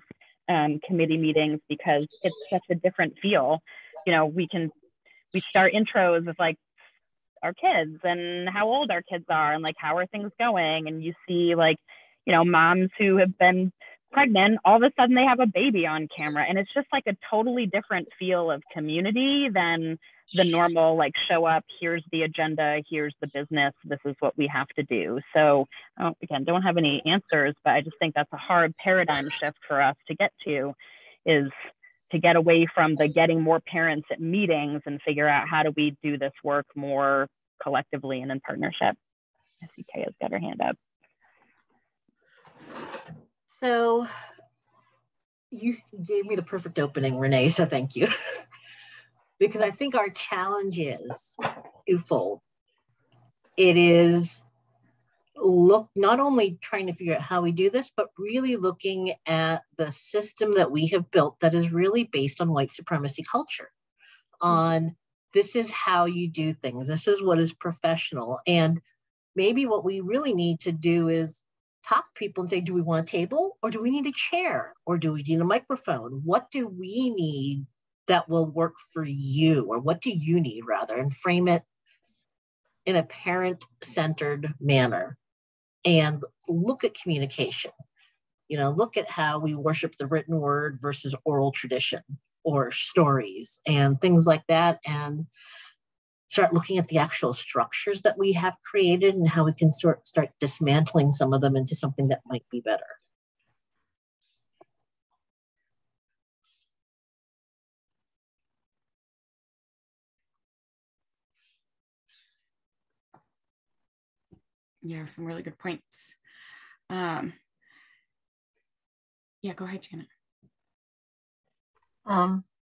committee meetings, because it's such a different feel. We start intros with like our kids and how old our kids are and like, how are things going? And you see like, moms who have been pregnant, all of a sudden they have a baby on camera. And it's just like a totally different feel of community than the normal, like, show up, here's the agenda, here's the business, this is what we have to do. So again, don't have any answers, but I just think that's a hard paradigm shift for us to get to, is to get away from the getting more parents at meetings and figure out how do we do this work more collectively and in partnership. I see Kay has got her hand up. So you gave me the perfect opening, Renee, so thank you. Because I think our challenge is twofold. It is not only trying to figure out how we do this, but really looking at the system that we have built that is really based on white supremacy culture. On this is how you do things. This is what is professional. And maybe what we really need to do is talk to people and say, do we want a table or do we need a chair or do we need a microphone? What do we need that will work for you, or what do you need rather, and frame it in a parent-centered manner and look at communication. Look at how we worship the written word versus oral tradition or stories and things like that, and start looking at the actual structures that we have created and how we can start dismantling some of them into something that might be better. Yeah, some really good points. Yeah, go ahead, Janet.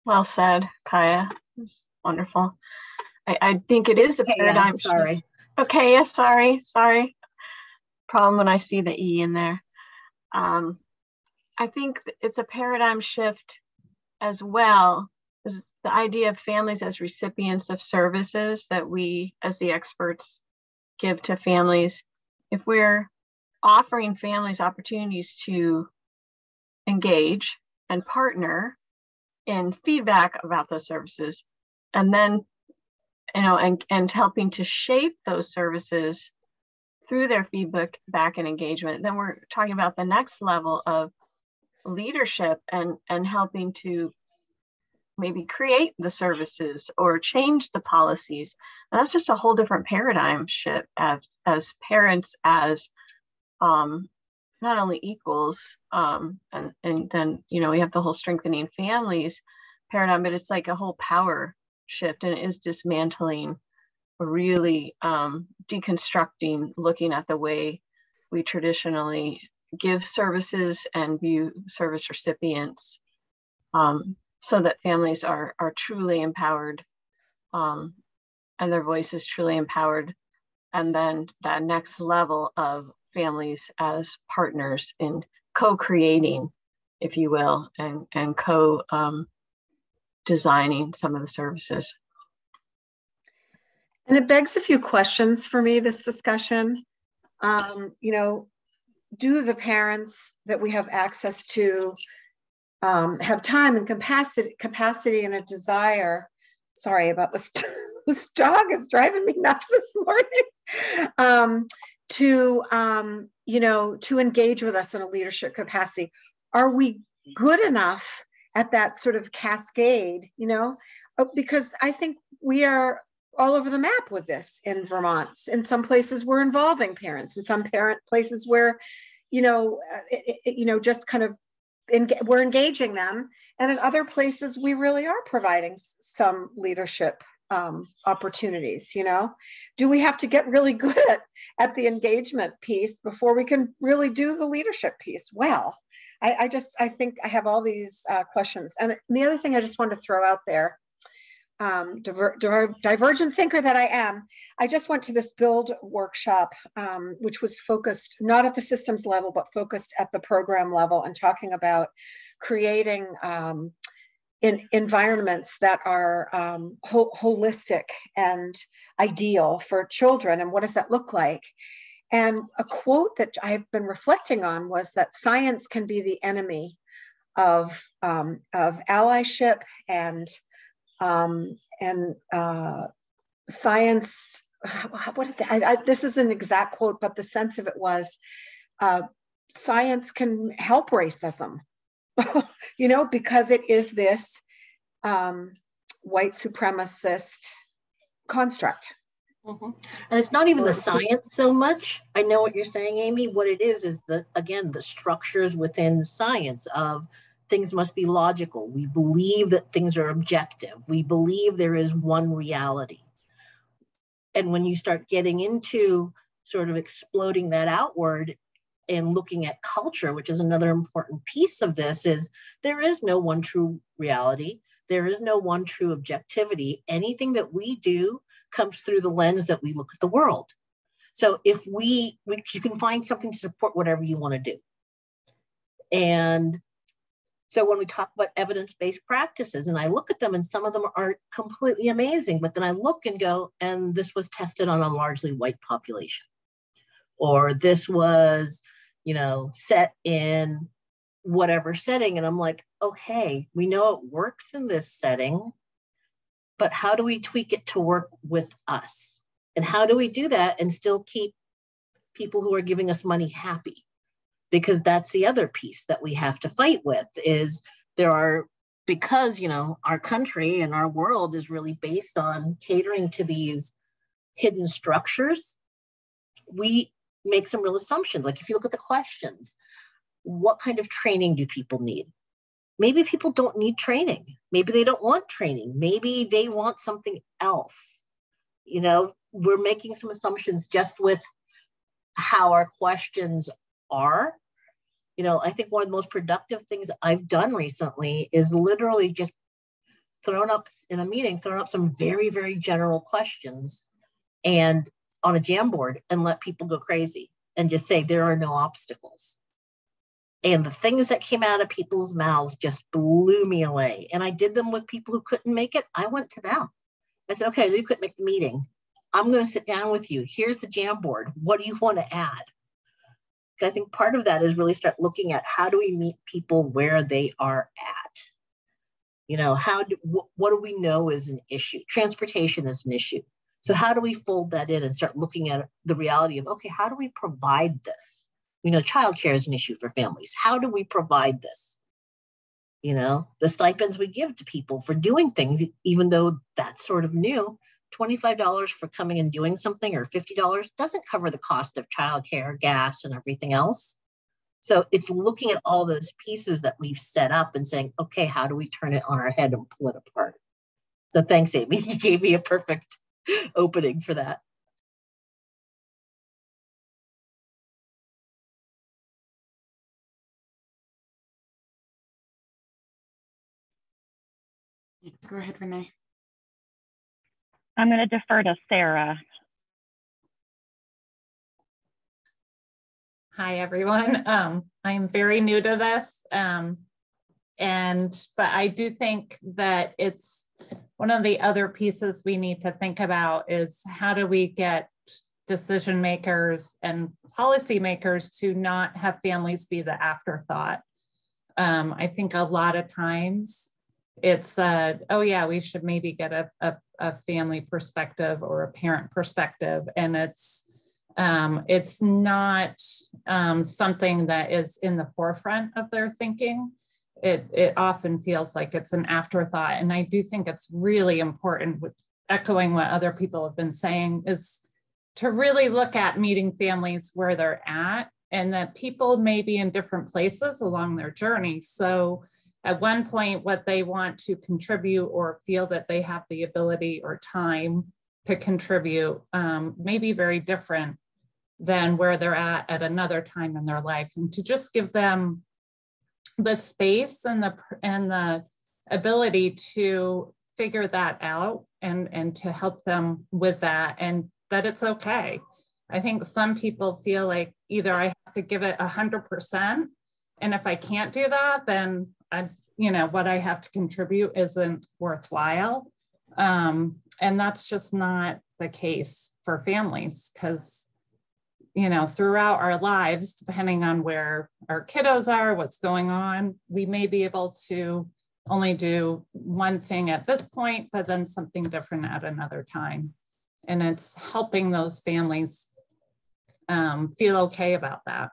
Well said, Kaya. It's wonderful. I think it's a paradigm. Sorry. Okay, yeah, sorry. Problem when I see the E in there. I think it's a paradigm shift as well. Is the idea of families as recipients of services that we, as the experts, give to families. If we're offering families opportunities to engage and partner in feedback about those services, and then and helping to shape those services through their feedback and engagement, then we're talking about the next level of leadership and helping to maybe create the services or change the policies. And that's just a whole different paradigm shift as parents, as not only equals, and then we have the whole strengthening families paradigm, but it's like a whole power shift, and it is dismantling, really deconstructing, looking at the way we traditionally give services and view service recipients, so that families are truly empowered, and their voice is truly empowered. And then that next level of families as partners in co-creating, if you will, and designing some of the services. And it begs a few questions for me, this discussion. Do the parents that we have access to have time and capacity and a desire? Sorry about this. This dog is driving me nuts this morning. To engage with us in a leadership capacity. Are we good enough at that sort of cascade? Because I think we are all over the map with this in Vermont. In some places we're involving parents, in some places where, just kind of we're engaging them. And in other places we really are providing some leadership opportunities. Do we have to get really good at the engagement piece before we can really do the leadership piece? Well, I think I have all these questions. And the other thing I just wanted to throw out there, divergent thinker that I am, I just went to this build workshop, which was focused not at the systems level, but focused at the program level, and talking about creating in environments that are holistic and ideal for children. And what does that look like? And a quote that I've been reflecting on was that science can be the enemy of allyship and science. This is an exact quote, but the sense of it was science can help racism. Because it is this white supremacist construct. Mm-hmm. And it's not even the science so much. I know what you're saying, Amy. What it is the structures within science of things must be logical. We believe that things are objective. We believe there is one reality. And when you start getting into sort of exploding that outward, and looking at culture, which is another important piece of this, is there is no one true reality. There is no one true objectivity. Anything that we do comes through the lens that we look at the world. So if you can find something to support whatever you want to do. And so when we talk about evidence-based practices, and I look at them and some of them are completely amazing, but then I look and go, and this was tested on a largely white population. Or this was set in whatever setting. And I'm like, okay, we know it works in this setting, but how do we tweak it to work with us? And how do we do that and still keep people who are giving us money happy? Because that's the other piece that we have to fight with is because our country and our world is really based on catering to these hidden structures. We make some real assumptions. Like if you look at the questions, what kind of training do people need? Maybe people don't need training. Maybe they don't want training. Maybe they want something else. We're making some assumptions just with how our questions are. I think one of the most productive things I've done recently is literally just thrown up some very, very general questions and on a Jamboard and let people go crazy and just say there are no obstacles. And the things that came out of people's mouths just blew me away. And I did them with people who couldn't make it. I went to them. I said, okay, you couldn't make the meeting. I'm going to sit down with you. Here's the Jamboard. What do you want to add? I think part of that is really start looking at how do we meet people where they are at? What do we know is an issue? Transportation is an issue. So how do we fold that in and start looking at the reality of, okay, how do we provide this? Childcare is an issue for families. How do we provide this? The stipends we give to people for doing things, even though that's sort of new, $25 for coming and doing something or $50 doesn't cover the cost of childcare, gas, and everything else. So it's looking at all those pieces that we've set up and saying, okay, how do we turn it on our head and pull it apart? So thanks, Amy. You gave me a perfect opening for that. Go ahead, Renee. I'm going to defer to Sarah. Hi, everyone. I'm very new to this, but I do think that it's one of the other pieces we need to think about is how do we get decision makers and policymakers to not have families be the afterthought. I think a lot of times it's, oh yeah, we should maybe get a family perspective or a parent perspective, and it's not something that is in the forefront of their thinking. It often feels like it's an afterthought, and I do think it's really important, with echoing what other people have been saying, is to really look at meeting families where they're at, and that people may be in different places along their journey. So at one point, what they want to contribute or feel that they have the ability or time to contribute may be very different than where they're at another time in their life, and to just give them the space and the ability to figure that out and to help them with that, and that it's okay. I think some people feel like either I have to give it 100%, and if I can't do that, then what I have to contribute isn't worthwhile. And that's just not the case for families, because throughout our lives, depending on where our kiddos are, what's going on, we may be able to only do one thing at this point, but then something different at another time. And it's helping those families feel okay about that.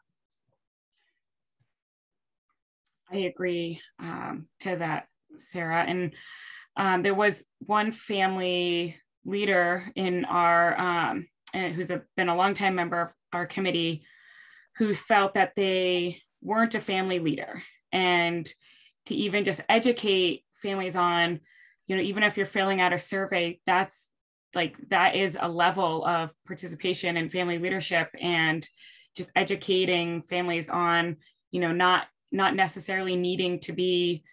I agree to that, Sarah. And there was one family leader in our, who's been a longtime member of our committee, who felt that they weren't a family leader. And to even just educate families on, even if you're filling out a survey, that is a level of participation in family leadership, and just educating families on, not necessarily needing to be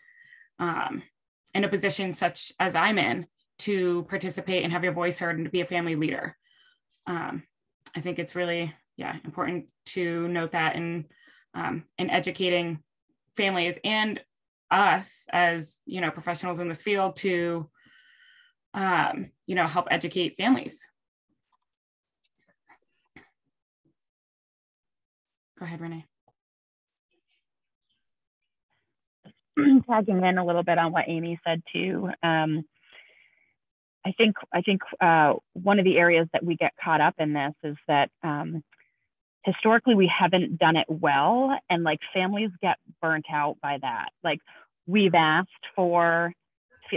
in a position such as I'm in to participate and have your voice heard and to be a family leader. I think it's really, important to note that in educating families and us as, professionals in this field to, help educate families. Go ahead, Renee. tagging in a little bit on what Amy said too. I think one of the areas that we get caught up in this is that historically we haven't done it well, and like families get burnt out by that. Like we've asked for,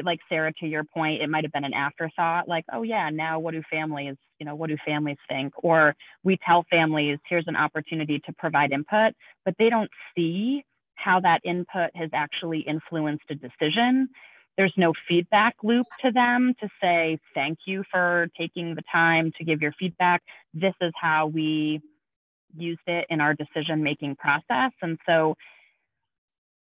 like Sarah, to your point, it might have been an afterthought, like, oh yeah, now what do families think? Or we tell families, here's an opportunity to provide input, but they don't see how that input has actually influenced a decision. There's no feedback loop to them to say, thank you for taking the time to give your feedback. This is how we used it in our decision-making process. And so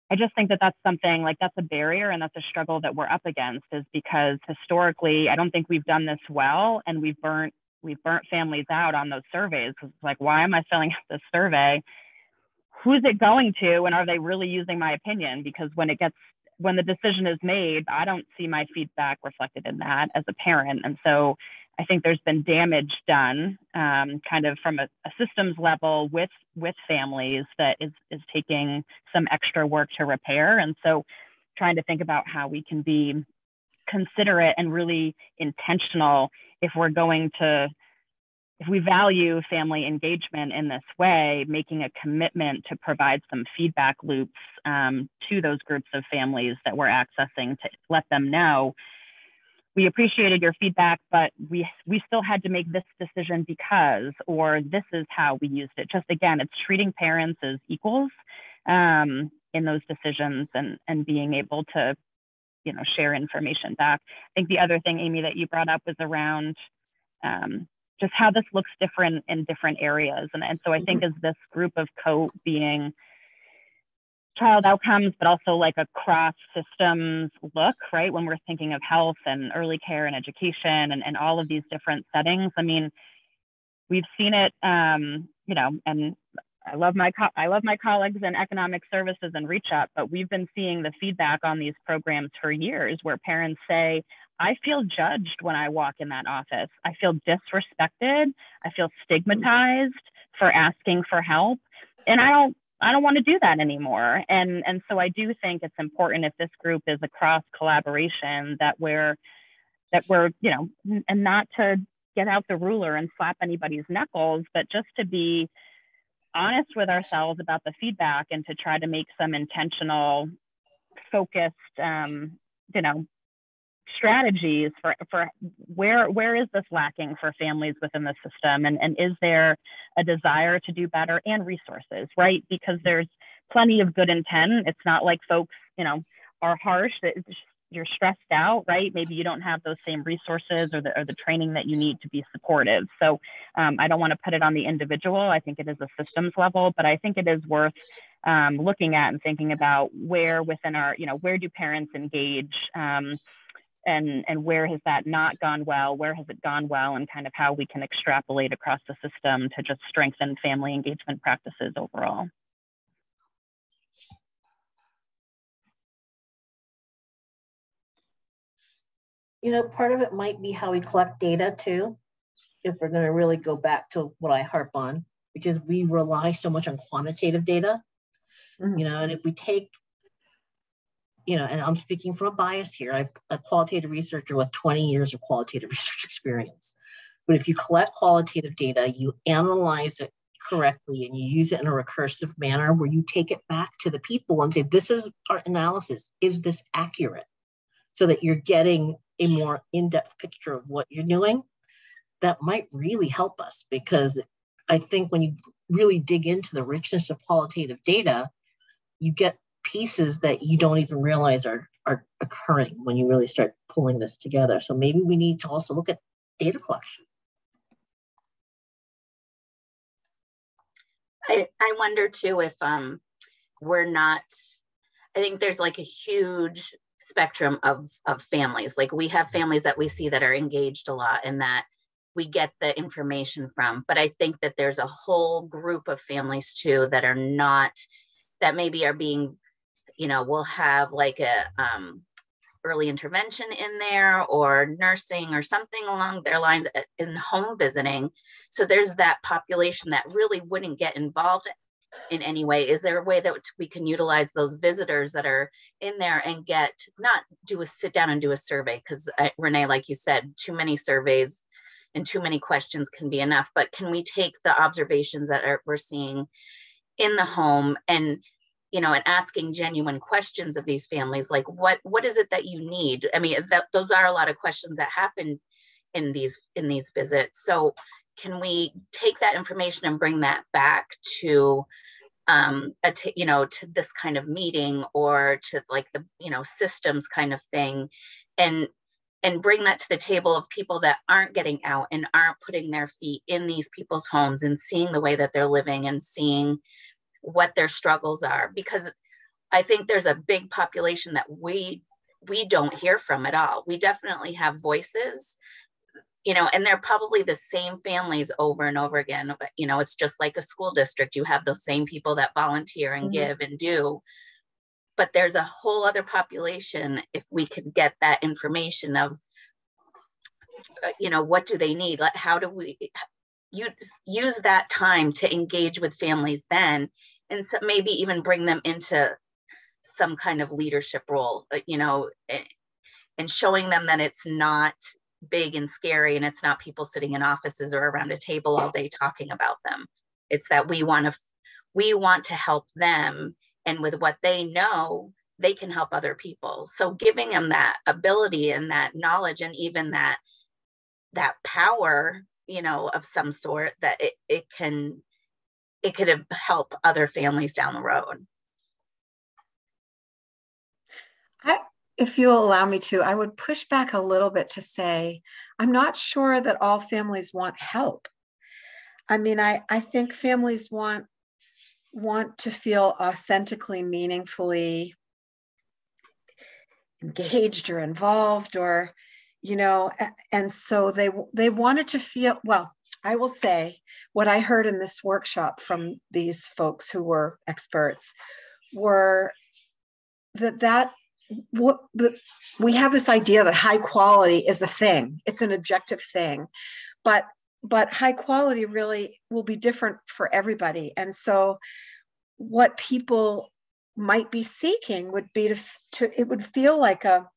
I just think that that's something, like, that's a barrier, and that's a struggle that we're up against, is because historically, I don't think we've done this well, and we've burnt families out on those surveys. It's like, why am I filling out this survey? Who's it going to, and are they really using my opinion? Because when the decision is made, I don't see my feedback reflected in that as a parent. And so I think there's been damage done kind of from a systems level with families that is taking some extra work to repair. And so trying to think about how we can be considerate and really intentional if we value family engagement in this way, making a commitment to provide some feedback loops to those groups of families that we're accessing, to let them know, we appreciated your feedback, but we still had to make this decision because, or this is how we used it. Just again, it's treating parents as equals in those decisions, and being able to, share information back. I think the other thing, Amy, that you brought up was around just how this looks different in different areas. And so I think as this group of being child outcomes, but also like a cross systems look, right? When we're thinking of health and early care and education and all of these different settings. I mean, we've seen it, and I love my colleagues in economic services and Reach Up, but we've been seeing the feedback on these programs for years, where parents say, I feel judged when I walk in that office. I feel disrespected. I feel stigmatized for asking for help. And I don't want to do that anymore. And so I do think it's important, if this group is a cross collaboration, that we're, and not to get out the ruler and slap anybody's knuckles, but just to be honest with ourselves about the feedback, and to try to make some intentional, focused, strategies for where is this lacking for families within the system, and is there a desire to do better, and resources, right? Because there's plenty of good intent. It's not like folks, are harsh. You're stressed out, right? Maybe you don't have those same resources or the training that you need to be supportive. So I don't want to put it on the individual. I think it is a systems level, but I think it is worth looking at and thinking about where within our, where do parents engage, and where has that not gone well? Where has it gone well? And kind of how we can extrapolate across the system to just strengthen family engagement practices overall. Part of it might be how we collect data too, if we're going to really go back to what I harp on, which is we rely so much on quantitative data, and if we take, and I'm speaking from a bias here, I'm a qualitative researcher with 20 years of qualitative research experience. But if you collect qualitative data, you analyze it correctly, and you use it in a recursive manner where you take it back to the people and say, this is our analysis. Is this accurate? So that you're getting a more in-depth picture of what you're doing. That might really help us, because I think when you really dig into the richness of qualitative data, you get pieces that you don't even realize are occurring when you really start pulling this together. So maybe we need to also look at data collection. I wonder too if we're not, I think there's like a huge spectrum of families. Like we have families that we see that are engaged a lot and that we get the information from, but I think that there's a whole group of families too that are not, that maybe are being, we'll have like a early intervention in there, or nursing or something along their lines in home visiting. So there's that population that really wouldn't get involved in any way? Is there a way that we can utilize those visitors that are in there and not sit down and do a survey? Because Renee, like you said, too many surveys and too many questions can be enough, but can we take the observations that we're seeing in the home and, and asking genuine questions of these families, like what is it that you need? I mean, those are a lot of questions that happen in these visits. So can we take that information and bring that back to to this kind of meeting, or to like the systems kind of thing, and bring that to the table of people that aren't getting out and aren't putting their feet in these people's homes and seeing the way that they're living and seeing what their struggles are? Because I think there's a big population that we don't hear from at all. We definitely have voices, and they're probably the same families over and over again. But, it's just like a school district. You have those same people that volunteer and give and do. But there's a whole other population, if we could get that information of, what do they need? Like, how do we use that time to engage with families then, and so maybe even bring them into some kind of leadership role, and showing them that it's not big and scary, and it's not people sitting in offices or around a table all day talking about them. It's that we want to help them, and with what they know, they can help other people. So giving them that ability and that knowledge, and even that power, of some sort, that it could help other families down the road. If you'll allow me to, I would push back a little bit to say, I'm not sure that all families want help. I mean, I think families want to feel authentically, meaningfully engaged or involved, or, and so they wanted to feel, well, I will say what I heard in this workshop from these folks who were experts were that we have this idea that high quality is a thing. It's an objective thing, but high quality really will be different for everybody. And so what people might be seeking would be it would feel like a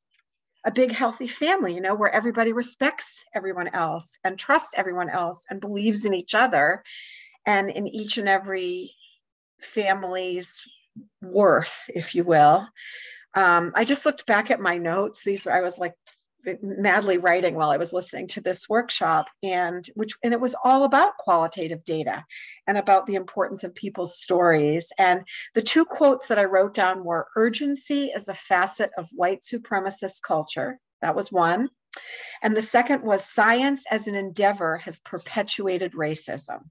big healthy family, where everybody respects everyone else and trusts everyone else and believes in each other and in each and every family's worth, if you will. I just looked back at my notes. I was like madly writing while I was listening to this workshop, and it was all about qualitative data and about the importance of people's stories. And the two quotes that I wrote down were, urgency is a facet of white supremacist culture. That was one. And the second was, science as an endeavor has perpetuated racism.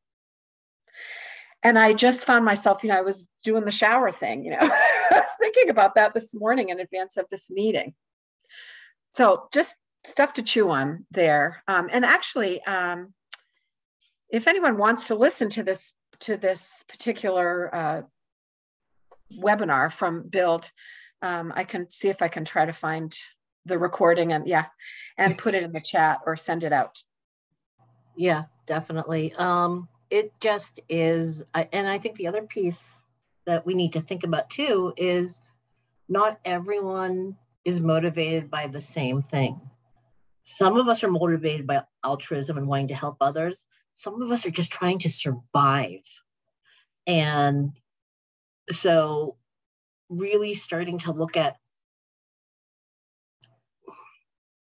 And I just found myself, I was doing the shower thing, I was thinking about that this morning in advance of this meeting. So just stuff to chew on there. And actually, if anyone wants to listen to this particular webinar from Build, I can see if I can try to find the recording and put it in the chat or send it out. Yeah, definitely. It just is, and I think the other piece that we need to think about too is not everyone is motivated by the same thing. Some of us are motivated by altruism and wanting to help others. Some of us are just trying to survive. And so really starting to look at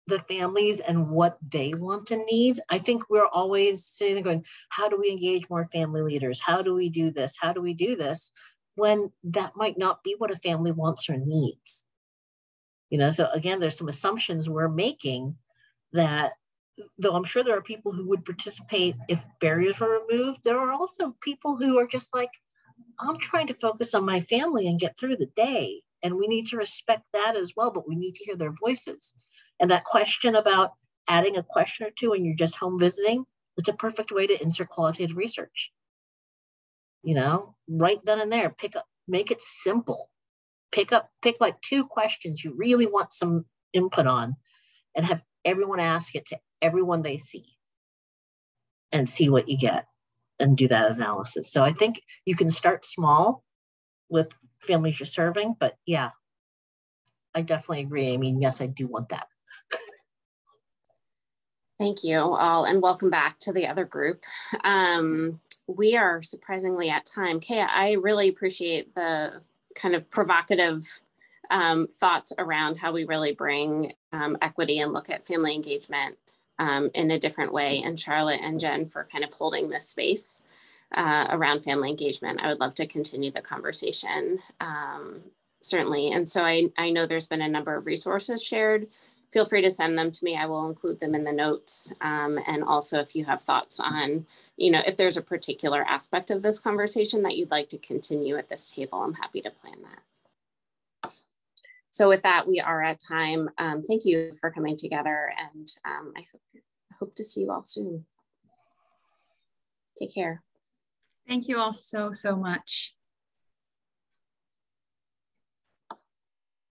the families and what they want and need. I think we're always sitting there going, how do we engage more family leaders? How do we do this? How do we do this? When that might not be what a family wants or needs. So again, there's some assumptions we're making that, though I'm sure there are people who would participate if barriers were removed, there are also people who are just like, I'm trying to focus on my family and get through the day. And we need to respect that as well, but we need to hear their voices. And that question about adding a question or two when you're just home visiting, it's a perfect way to insert qualitative research. Right then and there, make it simple. Pick like 2 questions you really want some input on, and have everyone ask it to everyone they see, and see what you get. and do that analysis. So I think you can start small with families you're serving, but yeah, I definitely agree. I mean, yes, I do want that. Thank you all, and welcome back to the other group. We are surprisingly at time. Kaya, I really appreciate the kind of provocative thoughts around how we really bring equity and look at family engagement in a different way, and Charlotte and Jen for kind of holding this space around family engagement. I would love to continue the conversation, certainly. And so I know there's been a number of resources shared. Feel free to send them to me. I will include them in the notes. And also if you have thoughts on, if there's a particular aspect of this conversation that you'd like to continue at this table, I'm happy to plan that. So with that, we are at time. Thank you for coming together, and I hope to see you all soon. Take care. Thank you all so much.